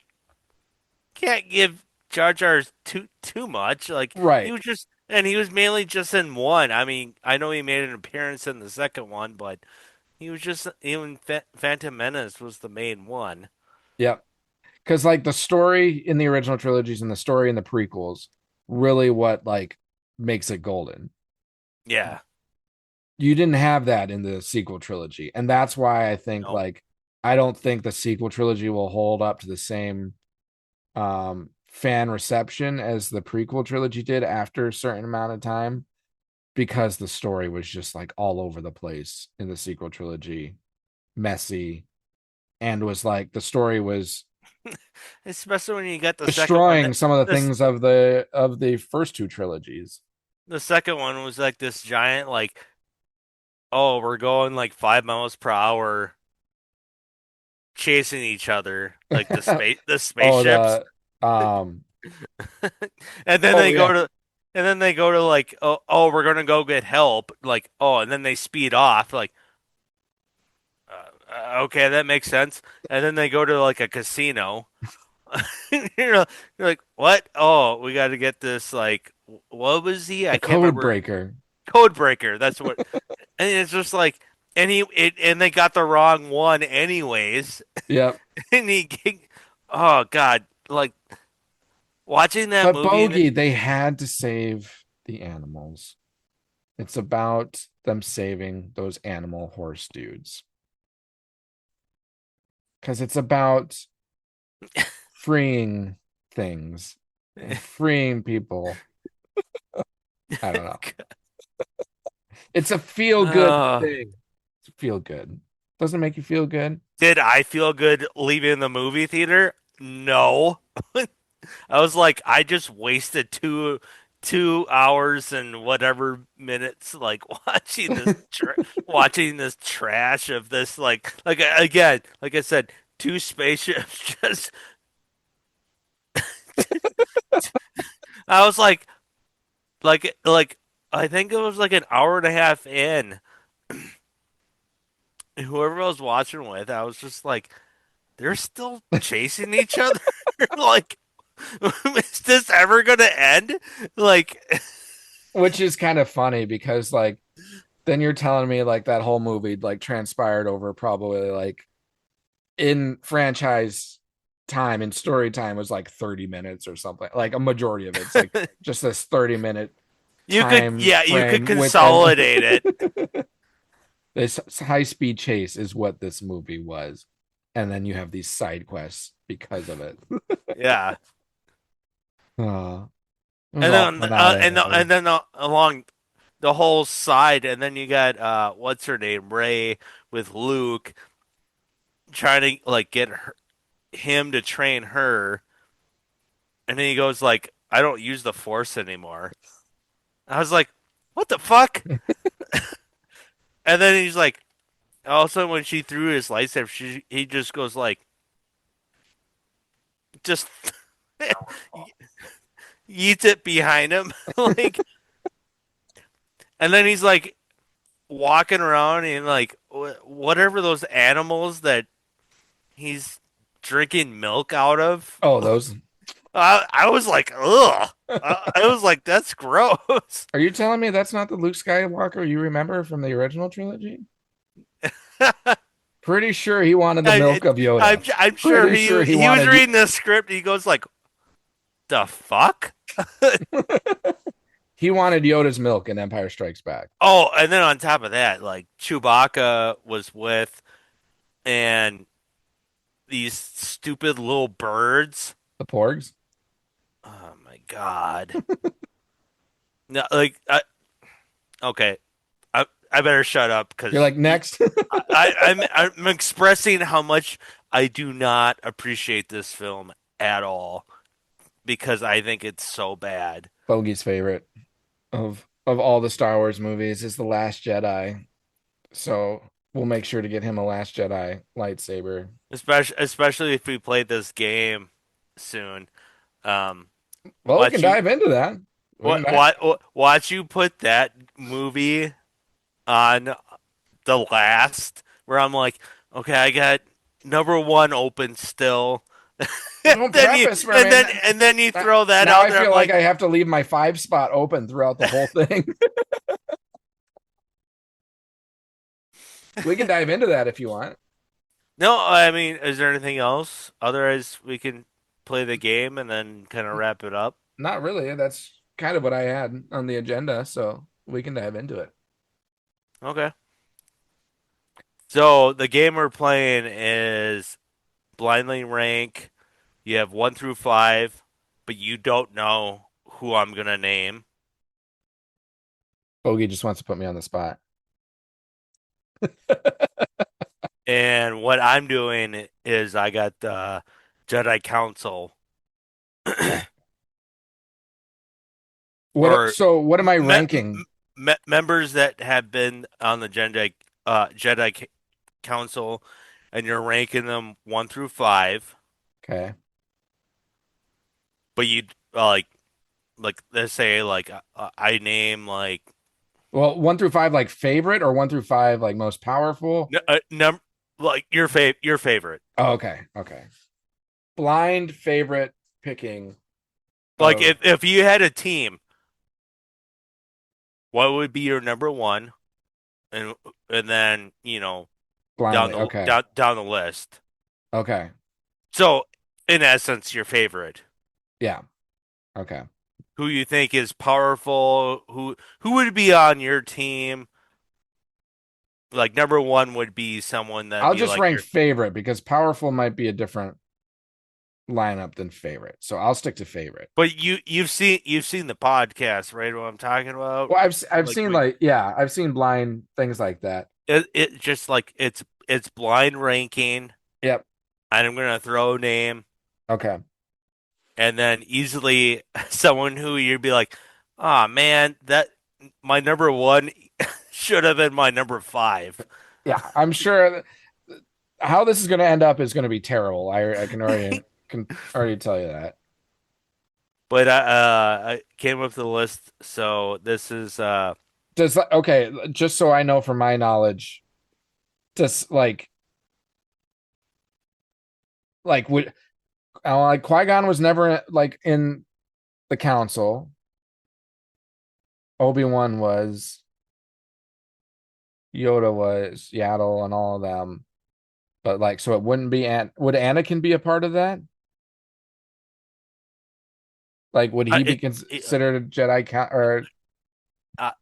S3: can't give Jar Jar too much. Like he
S2: right.
S3: was just, and he was mainly just in one. I mean, I know he made an appearance in the second one, but he was just even Phantom Menace was the main one.
S2: Yep. Because like the story in the original trilogies and the story in the prequels, really what like makes it golden.
S3: Yeah.
S2: You didn't have that in the sequel trilogy, and that's why I think
S3: No.
S2: like I don't think the sequel trilogy will hold up to the same fan reception as the prequel trilogy did after a certain amount of time, because the story was just like all over the place in the sequel trilogy, messy, and was like the story was
S3: Especially when you got the second one.
S2: destroying some of the
S3: This
S2: things of the first two trilogies.
S3: the second one was like this giant like, oh, we're going like 5 miles per hour chasing each other like the
S2: Oh,
S3: spaceships.
S2: the um
S3: And then
S2: oh
S3: they
S2: yeah,
S3: go to like, we're gonna go get help, like, oh, and then they speed off like, okay, that makes sense. And then they go to like a casino. you're, you're like, what? Oh, we got to get this, like, what was he?
S2: the
S3: I can't
S2: code
S3: remember.
S2: breaker.
S3: Code breaker, that's what. And it's just like, and they got the wrong one anyways.
S2: Yep.
S3: And oh god, like watching that
S2: But
S3: movie and
S2: Bogey, they had to save the animals. It's about them saving those animal horse dudes. Because it's about freeing things and freeing people. I don't know. It's a feel good
S3: uh,
S2: thing. It's feel good. Doesn't it make you feel good?
S3: did I feel good leaving the movie theater? No. I was like, I just wasted 2 hours and whatever minutes like watching this trash of this again, like I said, two spaceships just I was like I think it was like an hour and a half in. Whoever I was watching with, I was just like, they're still chasing each other. Like, is this ever gonna end? Like,
S2: Which is kind of funny because like then you're telling me like that whole movie like transpired over probably like in franchise time and story time was like 30 minutes or something. Like a majority of it's like just this 30-minute time
S3: you could
S2: frame within
S3: consolidate it.
S2: this high speed chase is what this movie was. And then you have these side quests because of it.
S3: Yeah,
S2: Uh, it was
S3: and
S2: all
S3: then
S2: fun out anyway.
S3: along the whole side, and then you got what's her name, Ray, with Luke trying to like him to train her, and then he goes like, "I don't use the Force anymore." I was like, "What the fuck?" And then he's like, all of a sudden when she threw his lightsaber, he just goes like, just yeets it behind him, like, and then he's like walking around and like whatever those animals that he's drinking milk out of.
S2: Oh, those.
S3: I was like, ugh. I was like, that's gross.
S2: Are you telling me that's not the Luke Skywalker you remember from the original trilogy? Pretty sure he wanted the milk of Yoda.
S3: I'm sure
S2: Pretty sure he
S3: he was
S2: wanted.
S3: reading the script. He goes like, the fuck?
S2: He wanted Yoda's milk in Empire Strikes Back.
S3: Oh, and then on top of that, like Chewbacca was with, and these stupid little birds.
S2: The Porgs.
S3: Oh my god. No, okay, I better shut up
S2: You're
S3: because
S2: like next.
S3: I'm expressing how much I do not appreciate this film at all because I think it's so bad.
S2: Bogey's favorite of all the Star Wars movies is the Last Jedi. So we'll make sure to get him a Last Jedi lightsaber.
S3: Especially if we play this game soon. Um,
S2: Well, we can
S3: but you
S2: dive into that.
S3: Watch you put that movie on the last where I'm like, okay, I got number one open still.
S2: No
S3: then you
S2: preface for me.
S3: and then you throw that
S2: Now
S3: out
S2: I
S3: there. I'm
S2: feel like
S3: like,
S2: I have to leave my 5 spot open throughout the whole thing. We can dive into that if you want.
S3: no, I mean, is there anything else? Otherwise, we can play the game and then kind of wrap it up.
S2: Not really. That's kind of what I had on the agenda, so we can dive into it.
S3: Okay. So the game we're playing is blindly rank. You have 1 through 5, but you don't know who I'm gonna name.
S2: Bogey just wants to put me on the spot.
S3: And what I'm doing is I got the Jedi Council
S2: Okay.
S3: or
S2: What am I
S3: me
S2: ranking?
S3: members that have been on the Jedi Council, and you're ranking them 1 through 5.
S2: Okay.
S3: But you like let's say I name like
S2: Well, 1 through 5 like favorite or 1 through 5 like most powerful?
S3: like your favorite.
S2: Oh, okay. Okay. Blind favorite picking
S3: Like
S2: of
S3: if you had a team, what would be your number one, and then
S2: blindly. Okay.
S3: down the list.
S2: Okay.
S3: So in essence, your favorite,
S2: Yeah. Okay.
S3: who you think is powerful, who would be on your team. Like number one would be someone that'd
S2: I'll
S3: be
S2: just
S3: like
S2: rank
S3: your.
S2: favorite because powerful might be a different lineup than favorite. So I'll stick to favorite.
S3: But you've seen the podcast, right? What I'm talking about?
S2: Well, I've
S3: Like
S2: seen
S3: we
S2: I've seen blind things like that.
S3: it just like it's blind ranking,
S2: Yep.
S3: and I'm gonna throw a name,
S2: Okay.
S3: and then easily someone who you'd be like, oh man, that my number one should have been my number five.
S2: Yeah, I'm sure how this is going to end up is going to be terrible. I can already tell you that.
S3: But I came up with the list, so this is
S2: Does okay, just so I know from my knowledge, does would like Qui-Gon was never like in the council. Obi-Wan was, Yoda was, Yaddle and all of them. But like so it wouldn't be would Anakin be a part of that? Like would he be considered a Jedi or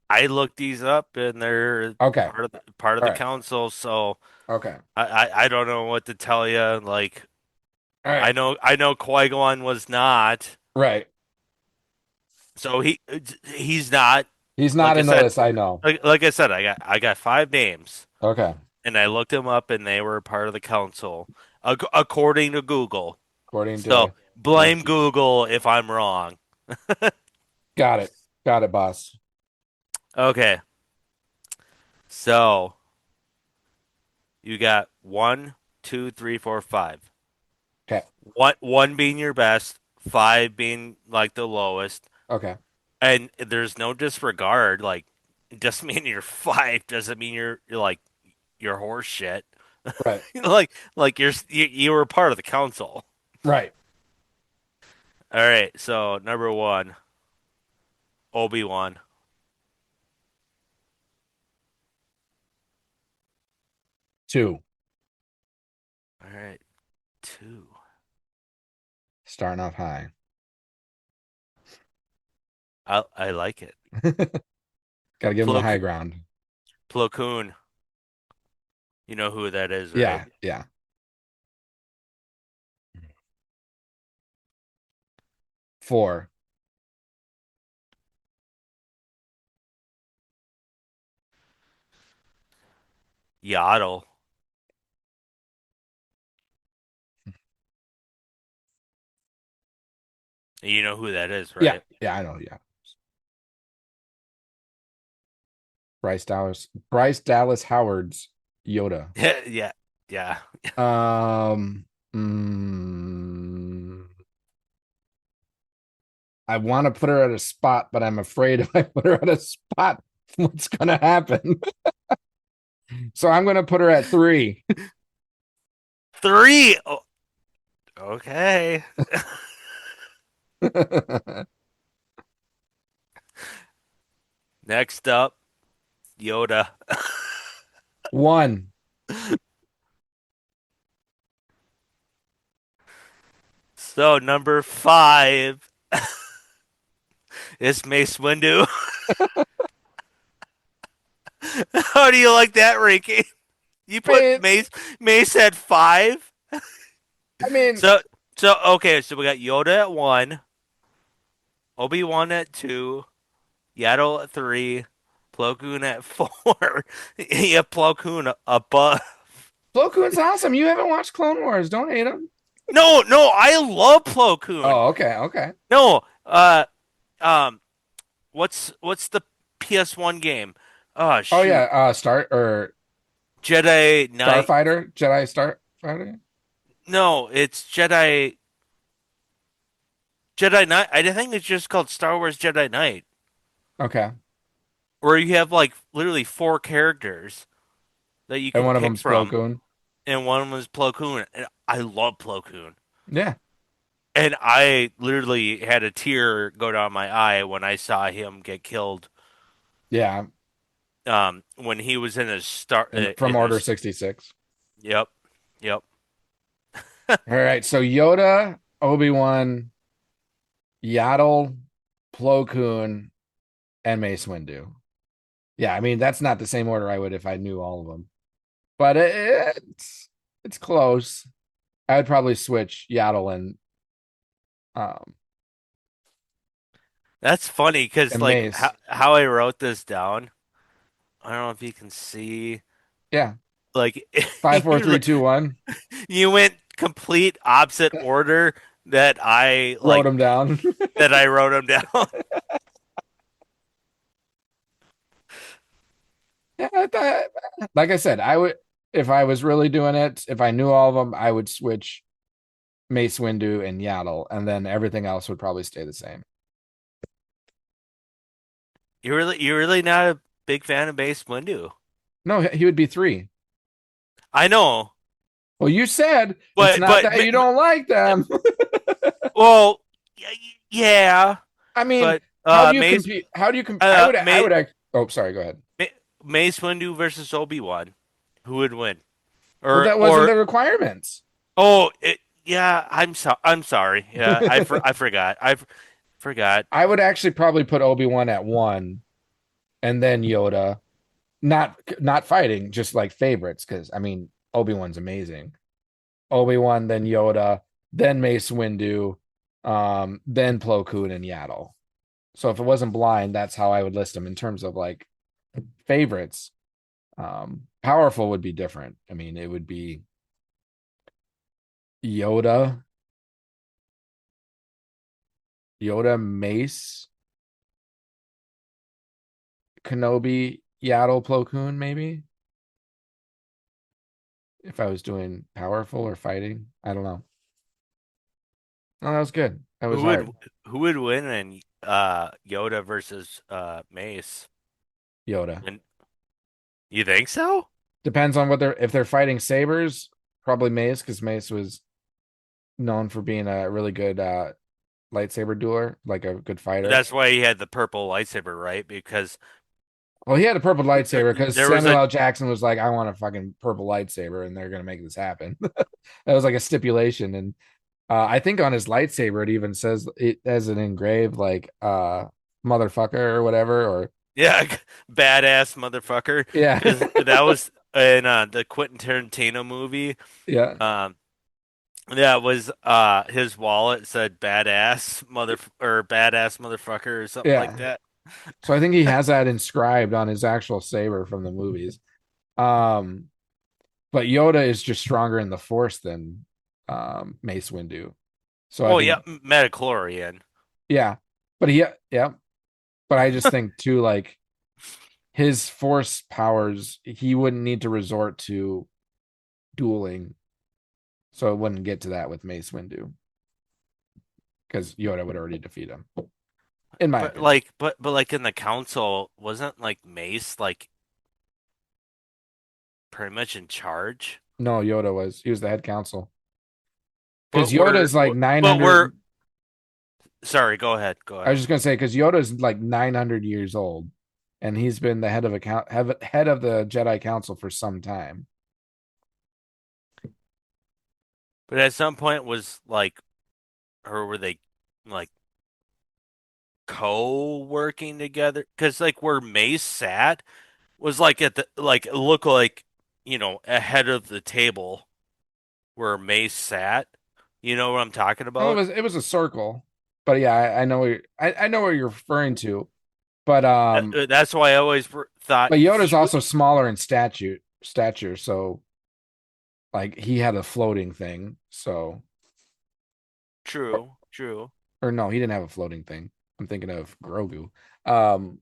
S3: I looked these up, and they're
S2: okay.
S3: part of
S2: All
S3: the
S2: right.
S3: council, so
S2: Okay.
S3: I don't know what to tell you. Like
S2: All right.
S3: I know Qui-Gon was not,
S2: Right.
S3: so he's not.
S2: He's not
S3: Like I
S2: in the
S3: said,
S2: list, I know.
S3: like I said, I got 5 names,
S2: Okay.
S3: and I looked them up, and they were part of the council, according to Google.
S2: According
S3: So
S2: to
S3: blame
S2: Wiki.
S3: Google if I'm wrong.
S2: Got it. Got it, boss.
S3: Okay, so you got 1, 2, 3, 4, 5.
S2: Okay.
S3: One being your best, 5 being like the lowest,
S2: Okay.
S3: and there's no disregard. Like, just mean you're 5 doesn't mean you're like you're horse shit.
S2: Right.
S3: like you were part of the council.
S2: Right.
S3: All right, so number one, Obi-Wan.
S2: 2.
S3: All right, 2.
S2: Starting off high.
S3: I like it.
S2: Gotta give him the
S3: Plo
S2: high ground.
S3: Plo Koon. You know who that is, right?
S2: Yeah. Yeah. 4.
S3: Yaddle. You know who that is,
S2: Yeah.
S3: right?
S2: Yeah, I know. Yeah. Bryce Dallas Howard's Yoda.
S3: Yeah, yeah.
S2: Um mm, I want to put her at a spot, but I'm afraid if I put her at a spot, what's gonna happen? So I'm gonna put her at 3.
S3: 3. Oh, okay. Next up, Yoda.
S2: 1.
S3: So number 5 is Mace Windu. How do you like that ranking? You
S2: I
S3: put
S2: mean,
S3: Mace at 5.
S2: I mean,
S3: So okay. So we got Yoda at 1, Obi-Wan at 2, Yaddle at 3, Plo Koon at 4. Yeah, Plo Koon above.
S2: Plo Koon's awesome. You haven't watched Clone Wars. Don't hate him.
S3: No, no, I love Plo Koon.
S2: Oh, okay, okay.
S3: No, um, what's the PS1 game? Oh
S2: Oh yeah,
S3: shoot,
S2: Star or
S3: Jedi Knight.
S2: Starfighter, Jedi Starfighter.
S3: No, it's Jedi Knight. I think it's just called Star Wars Jedi Knight,
S2: Okay,
S3: where you have like literally 4 characters that you
S2: and
S3: can
S2: one of
S3: pick
S2: them's Plo
S3: from,
S2: Koon.
S3: and one was Plo Koon, and I love Plo Koon.
S2: Yeah,
S3: And I literally had a tear go down my eye when I saw him get killed.
S2: yeah.
S3: When he was in his star
S2: And from
S3: in
S2: Order
S3: his
S2: 66.
S3: yep, yep.
S2: All right, so Yoda, Obi-Wan, Yaddle, Plo Koon, and Mace Windu. Yeah, I mean that's not the same order I would if I knew all of them, but it's close. I would probably switch Yaddle um
S3: That's funny because
S2: and
S3: like
S2: Mace.
S3: how I wrote this down. I don't know if you can see
S2: Yeah,
S3: like
S2: 5, 4, 3, 2, 1.
S3: you went complete opposite order that I
S2: Wrote
S3: like
S2: them down.
S3: that I wrote them down.
S2: Yeah, like I said, I would if I was really doing it. If I knew all of them, I would switch Mace Windu and Yaddle, and then everything else would probably stay the same.
S3: You're really not a big fan of Mace Windu.
S2: No, he would be 3.
S3: I know,
S2: Well, you said it's not that you don't like them.
S3: well, yeah,
S2: I mean,
S3: but
S2: how do you
S3: Mace
S2: compete? How do you compete? I
S3: Mace
S2: would. Oh, sorry. Go ahead.
S3: Mace Windu versus Obi-Wan, who would win?
S2: Well, that wasn't
S3: Or
S2: the requirements.
S3: oh, yeah, I'm sorry. Yeah, I forgot. Forgot.
S2: I would actually probably put Obi-Wan at 1, and then Yoda. Not fighting, just like favorites, because I mean Obi-Wan's amazing. Obi-Wan, then Yoda, then Mace Windu, then Plo Koon and Yaddle. So if it wasn't blind, that's how I would list them in terms of like favorites. Powerful would be different. I mean, it would be Yoda, Mace, Kenobi, Yaddle, Plo Koon, maybe. If I was doing powerful or fighting, I don't know. No, that was good. That was
S3: Who
S2: hard.
S3: would win in Yoda versus Mace?
S2: Yoda.
S3: And you think so?
S2: Depends on what if they're fighting sabers, probably Mace, because Mace was known for being a really good lightsaber dueler, like a good fighter.
S3: That's why he had the purple lightsaber, right? Because
S2: Well, he had a purple lightsaber because
S3: there was
S2: Samuel
S3: a
S2: L. Jackson was like, I want a fucking purple lightsaber, and they're gonna make this happen. That was like a stipulation. And I think on his lightsaber it even says it as an engraved like motherfucker or whatever, or
S3: yeah, badass motherfucker.
S2: yeah.
S3: Because that was in the Quentin Tarantino movie.
S2: Yeah.
S3: That was his wallet said badass motherfucker or something like
S2: Yeah.
S3: that.
S2: So I think he has that inscribed on his actual saber from the movies. Um, but Yoda is just stronger in the Force than Mace Windu. So I
S3: Oh
S2: think,
S3: yeah, Metachlorian.
S2: yeah, but yeah, but I just think too, like his Force powers, he wouldn't need to resort to dueling, so it wouldn't get to that with Mace Windu because Yoda would already defeat him. in my
S3: But
S2: opinion.
S3: like, but like in the council, wasn't like Mace like pretty much in charge?
S2: No, Yoda was. He was the head counsel. Because
S3: But
S2: Yoda's like
S3: we're
S2: 900.
S3: sorry. Go ahead. Go
S2: I was
S3: ahead.
S2: just gonna say because Yoda's like 900 years old, and he's been the head of the Jedi Council for some time.
S3: But at some point was like, or were they like co-working together? Because like where Mace sat was like at the like it looked like ahead of the table where Mace sat. You know what I'm talking
S2: Oh,
S3: about?
S2: it was a circle, but yeah, I know I know what you're referring to. But
S3: That's why I always thought
S2: Yoda's
S3: he would.
S2: also smaller in stature, so like he had a floating thing. So
S3: True, true.
S2: or no, he didn't have a floating thing. I'm thinking of Grogu. Um,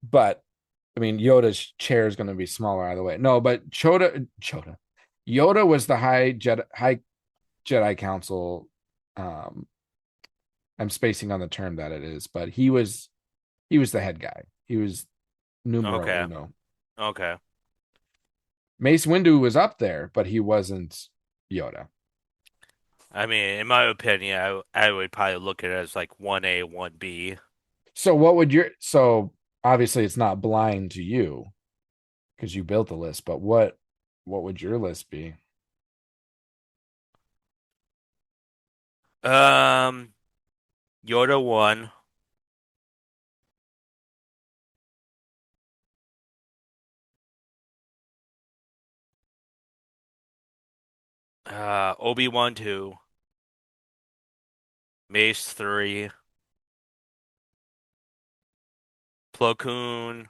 S2: but I mean, Yoda's chair is going to be smaller either way. No, but Yoda was the high Jedi Council. Um, I'm spacing on the term that it is, but he was the head guy. He was numero
S3: Okay,
S2: uno.
S3: okay.
S2: Mace Windu was up there, but he wasn't Yoda.
S3: I mean, in my opinion, I would probably look at it as like 1A, 1B.
S2: So what would your so obviously it's not blind to you because you built the list, but what would your list be?
S3: Yoda 1, Obi-Wan 2, Mace 3, Plo Koon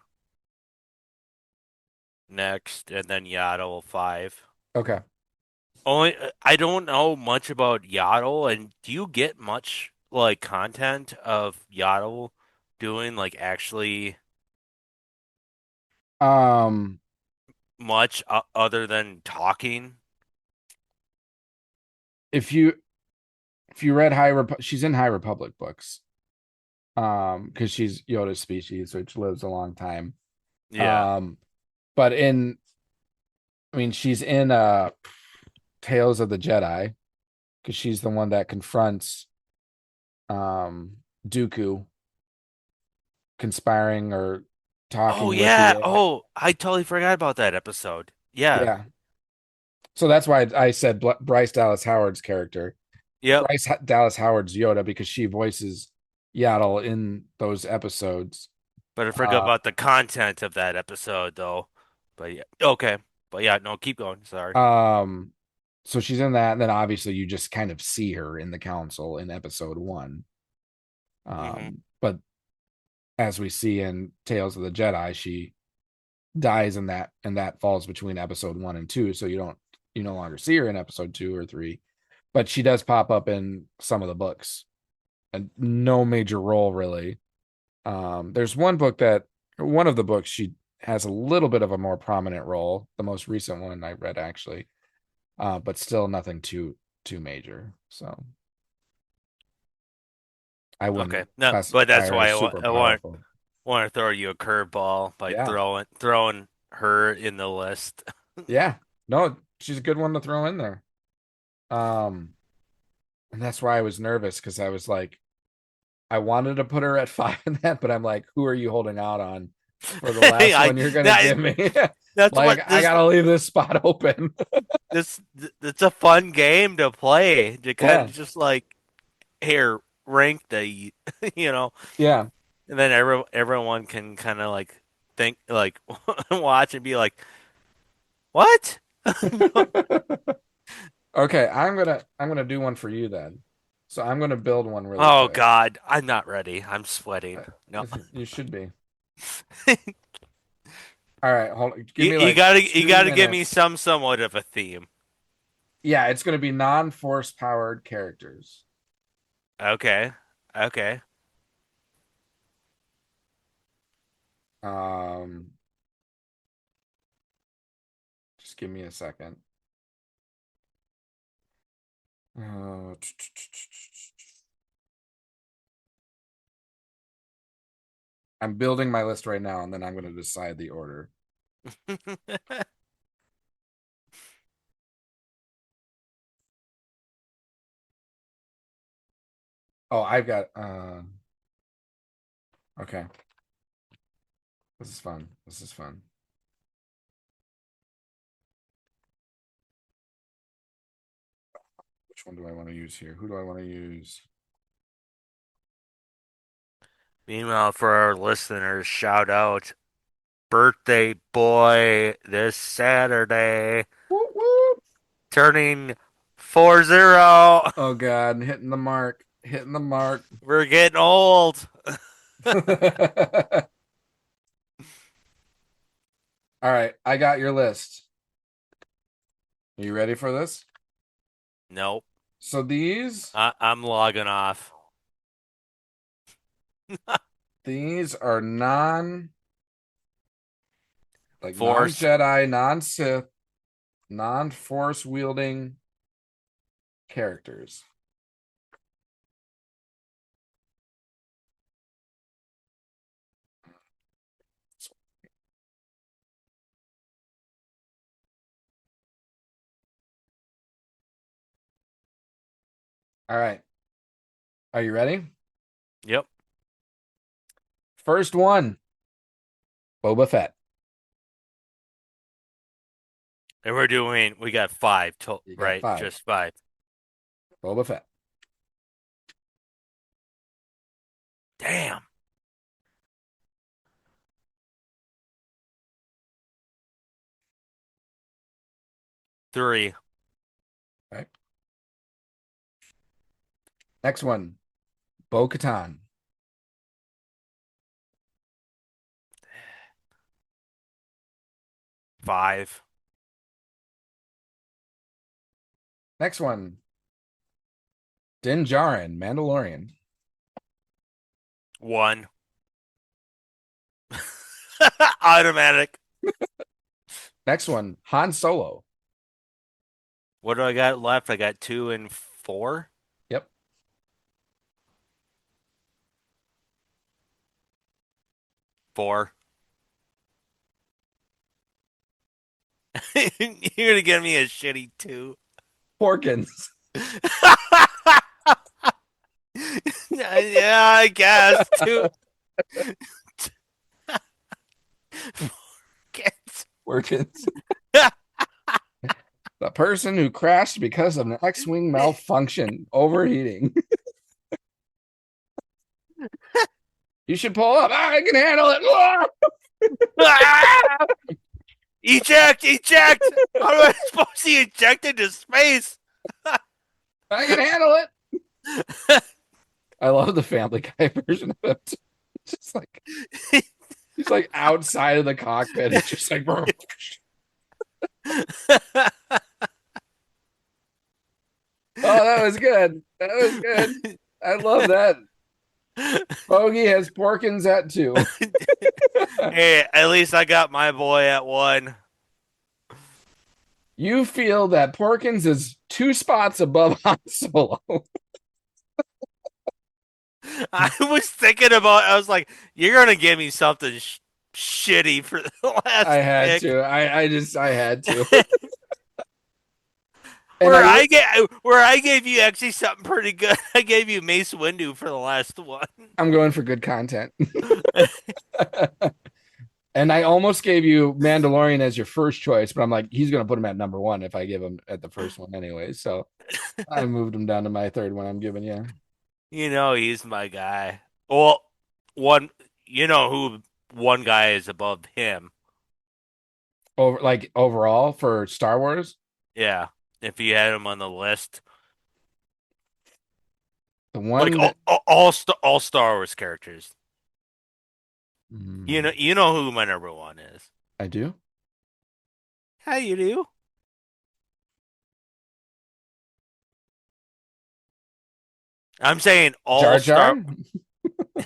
S3: next, and then Yaddle 5.
S2: Okay.
S3: Only I don't know much about Yaddle, and do you get much like content of Yaddle doing like actually
S2: Um,
S3: much other than talking?
S2: if you read she's in High Republic books. Because she's Yoda's species, which lives a long time.
S3: Yeah.
S2: Um, but I mean, she's in Tales of the Jedi because she's the one that confronts Dooku conspiring or
S3: Oh
S2: talking with
S3: yeah.
S2: the
S3: Oh, I totally forgot about that episode. Yeah.
S2: yeah. So that's why I said Bryce Dallas Howard's character.
S3: Yep.
S2: Dallas Howard's Yoda because she voices Yaddle in those episodes.
S3: But I forgot
S2: Uh,
S3: about the content of that episode though. But yeah. Okay. But yeah, no, keep going. Sorry.
S2: um, so she's in that, and then obviously you just kind of see her in the council in episode one.
S3: Hmm.
S2: But as we see in Tales of the Jedi, she dies in that, and that falls between episode one and two. So you no longer see her in episode two or three, but she does pop up in some of the books, and no major role really. There's one of the books she has a little bit of a more prominent role, the most recent one I read actually, but still nothing too major. So I
S3: Okay.
S2: wouldn't
S3: No, but
S2: classify
S3: that's
S2: her
S3: why
S2: as super
S3: I want
S2: powerful.
S3: want to throw you a curveball by
S2: Yeah,
S3: throwing her in the list.
S2: yeah, no, she's a good one to throw in there. Um, and that's why I was nervous because I was like, I wanted to put her at five in that, but I'm like, who are you holding out on for the last
S3: I
S2: one you're gonna
S3: that
S2: give me?
S3: that's
S2: Like,
S3: what
S2: I gotta leave this spot open.
S3: this it's a fun game to play to kind
S2: Yeah,
S3: of just like here rank the you know
S2: yeah.
S3: and then everyone can kind of like think like watch and be like what.
S2: Okay, I'm gonna do one for you then. So I'm gonna build one really
S3: Oh
S2: quick.
S3: God, I'm not ready. I'm sweating. No.
S2: You should be. All right, hold give
S3: you,
S2: me
S3: you
S2: like
S3: gotta you
S2: two
S3: gotta give me
S2: minutes.
S3: somewhat of a theme.
S2: Yeah, it's gonna be non-force powered characters.
S3: Okay. Okay.
S2: Um, just give me a second. Uh, I'm building my list right now, and then I'm going to decide the order. Oh, I've got okay. This is fun. This is fun. Which one do I want to use here? Who do I want to use?
S3: Meanwhile, for our listeners, shout out birthday boy this Saturday,
S2: Whoop, whoop.
S3: turning 40.
S2: Oh God, hitting the mark. Hitting the mark.
S3: We're getting old.
S2: All right, I got your list. Are you ready for this?
S3: Nope.
S2: So these
S3: I'm logging off.
S2: these are
S3: Force.
S2: non-Jedi, non-Sith, non-Force wielding characters. All right. Are you ready?
S3: Yep.
S2: First one, Boba Fett.
S3: And we got 5
S2: You got
S3: right?
S2: 5.
S3: Just 5.
S2: Boba Fett.
S3: Damn. Three.
S2: Right. Next one, Bo-Katan.
S3: 5.
S2: Next one, Din Djarin, Mandalorian.
S3: 1. Automatic.
S2: Next one, Han Solo.
S3: What do I got left? I got 2 and 4.
S2: Yep.
S3: 4. You're gonna give me a shitty 2.
S2: Porkins.
S3: Yeah, I guess 2.
S2: Porkins. The person who crashed because of an X-Wing malfunction, overheating. You should pull up. I can handle it.
S3: Eject! Eject! How am I supposed to eject into space?
S2: I can handle it. I love the Family Guy version of it. Just like he's like outside of the cockpit. It's just like. Oh, that was good. That was good. I love that. Bogey has Porkins at 2.
S3: Hey, at least I got my boy at 1.
S2: You feel that Porkins is 2 spots above Han Solo.
S3: I was thinking about. I was like, "You're gonna give me something shitty for the last."
S2: I had
S3: pick.
S2: to. I had to.
S3: Where I gave you actually something pretty good. I gave you Mace Windu for the last one.
S2: I'm going for good content. And I almost gave you Mandalorian as your first choice, but I'm like, he's going to put him at number 1 if I give him at the first one anyway. So I moved him down to my third one I'm giving you.
S3: You know, he's my guy. Well, one, you know who one guy is above him.
S2: Overall for Star Wars?
S3: Yeah, if you had him on the list.
S2: The one
S3: like all Star Wars characters. You know who my number 1 is.
S2: I do.
S3: How you do? I'm saying all
S2: Jar Jar?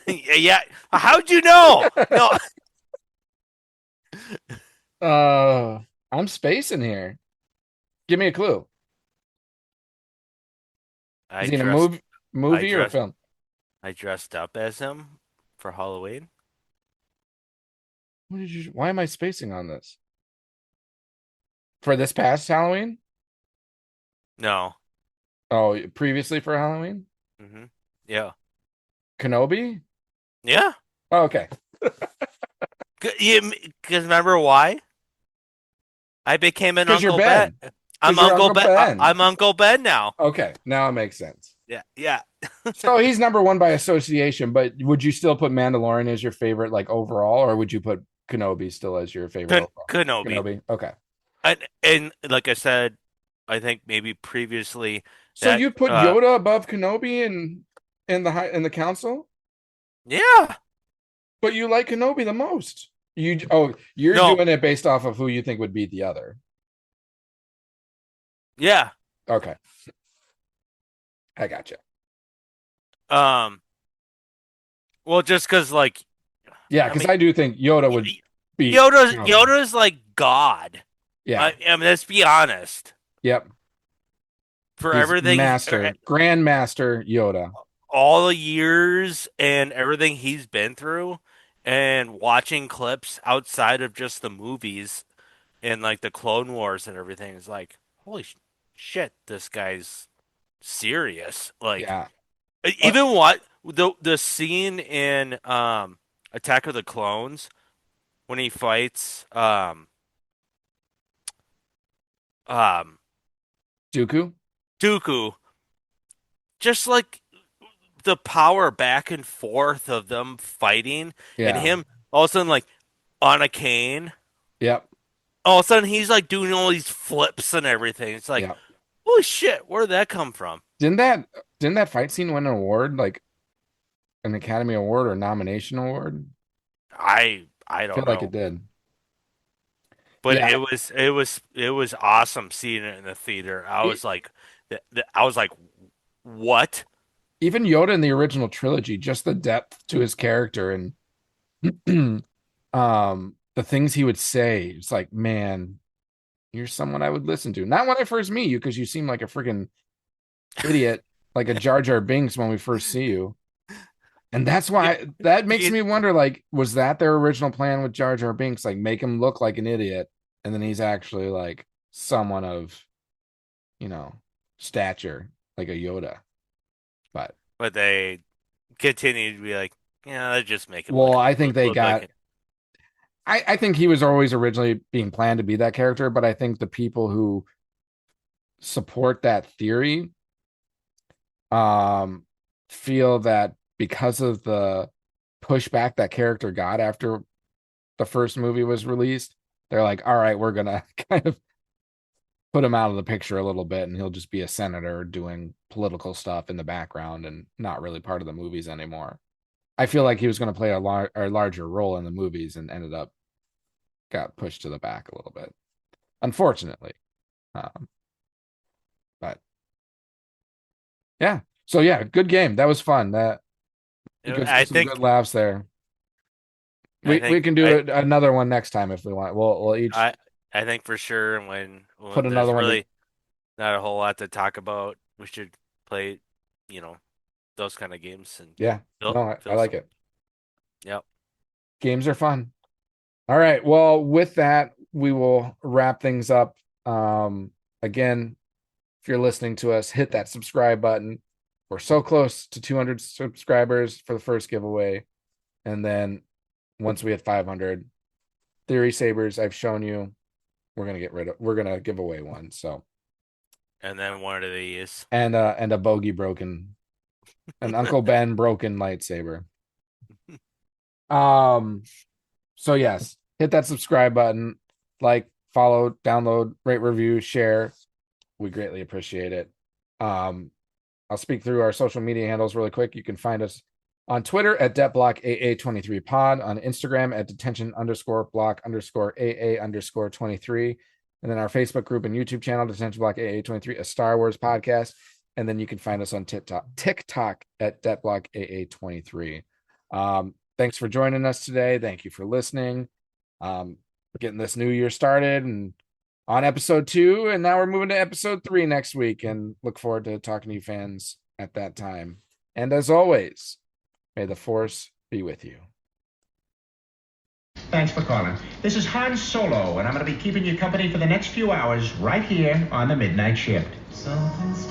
S3: Yeah. How'd you know?
S2: No. I'm spacing here. Give me a clue. Is he in a movie or film?
S3: I dressed up as him for Halloween.
S2: Why am I spacing on this? For this past Halloween?
S3: No.
S2: Oh, previously for Halloween?
S3: Mm-hmm. Yeah.
S2: Kenobi?
S3: Yeah.
S2: Oh, okay.
S3: Because remember why? I became an
S2: Because you're
S3: Uncle Ben.
S2: Ben. Because you're Uncle Ben.
S3: I'm Uncle Ben now.
S2: Okay, now it makes sense.
S3: Yeah. Yeah.
S2: So he's number one by association, but would you still put Mandalorian as your favorite, like overall, or would you put Kenobi still as your favorite overall?
S3: Kenobi.
S2: Kenobi. Okay.
S3: And like I said, I think maybe previously
S2: So
S3: that
S2: you put Yoda above Kenobi in the council,
S3: yeah.
S2: but you like Kenobi the most. You're
S3: No.
S2: doing it based off of who you think would beat the other.
S3: Yeah.
S2: Okay, I gotcha.
S3: Well, just because like
S2: Yeah,
S3: I
S2: because
S3: mean,
S2: I do think Yoda would beat Kenobi.
S3: Yoda's like God.
S2: Yeah.
S3: I mean, let's be honest.
S2: Yep.
S3: For
S2: He's
S3: everything,
S2: Grandmaster Yoda.
S3: all the years and everything he's been through, and watching clips outside of just the movies and like the Clone Wars and everything is like, holy shit, this guy's serious. Like,
S2: Yeah.
S3: even what the scene in Attack of the Clones when he fights um
S2: Dooku.
S3: Dooku, just like the power back and forth of them fighting and
S2: Yeah.
S3: him all of a sudden like on a cane.
S2: Yep.
S3: All of a sudden he's like doing all these flips and everything. It's like,
S2: Yep.
S3: holy shit, where did that come from?
S2: Didn't that fight scene win an award, like an Academy Award or nomination award?
S3: I
S2: I feel
S3: don't
S2: like it
S3: know.
S2: did.
S3: But
S2: Yeah.
S3: it was awesome seeing it in the theater. I was like I was like, what?
S2: Even Yoda in the original trilogy, just the depth to his character and the things he would say, it's like, man, you're someone I would listen to. Not when I first meet you, because you seem like a freaking idiot, like a Jar Jar Binks when we first see you. And that's why that makes
S3: You,
S2: me wonder, like, was that their original plan with Jar Jar Binks? Like, make him look like an idiot, and then he's actually like someone of, you know, stature, like a Yoda. But
S3: but they continue to be like, yeah, let's just make him
S2: well, I think they
S3: look like
S2: got
S3: it.
S2: I think he was always originally being planned to be that character, but I think the people who support that theory um feel that because of the pushback that character got after the first movie was released, they're like, all right, we're gonna kind of put him out of the picture a little bit and he'll just be a senator doing political stuff in the background and not really part of the movies anymore. I feel like he was going to play a larger role in the movies and ended up got pushed to the back a little bit, unfortunately. Um, but yeah, so yeah, good game. That was fun. That
S3: I
S2: some
S3: think
S2: good laughs there.
S3: I
S2: We
S3: think
S2: can do another one next time if we want. We'll each
S3: I think for sure
S2: put
S3: when there's
S2: another one to.
S3: really not a whole lot to talk about, we should play, you know, those kind of games and
S2: Yeah, no, I
S3: fill
S2: like
S3: some.
S2: it.
S3: Yep.
S2: Games are fun. All right. Well, with that, we will wrap things up. Again, if you're listening to us, hit that subscribe button. We're so close to 200 subscribers for the first giveaway. And then once we hit 500, Theory Sabers, I've shown you, we're going to give away one. So,
S3: And then one of these.
S2: and a bogey broken, an Uncle Ben broken lightsaber. So yes, hit that subscribe button, like, follow, download, rate, review, share. We greatly appreciate it. I'll speak through our social media handles really quick. You can find us on Twitter at DebtBlockAA23pod, on Instagram at detention_block_AA_23, and then our Facebook group and YouTube channel, Detention Block AA23, a Star Wars podcast. And then you can find us on TikTok at DebtBlockAA23. Thanks for joining us today. Thank you for listening. Getting this new year started and on episode 2, and now we're moving to episode 3 next week, and look forward to talking to you fans at that time. And as always, may the force be with you.
S4: Thanks for calling. This is Han Solo, and I'm going to be keeping you company for the next few hours right here on the midnight shift. Something's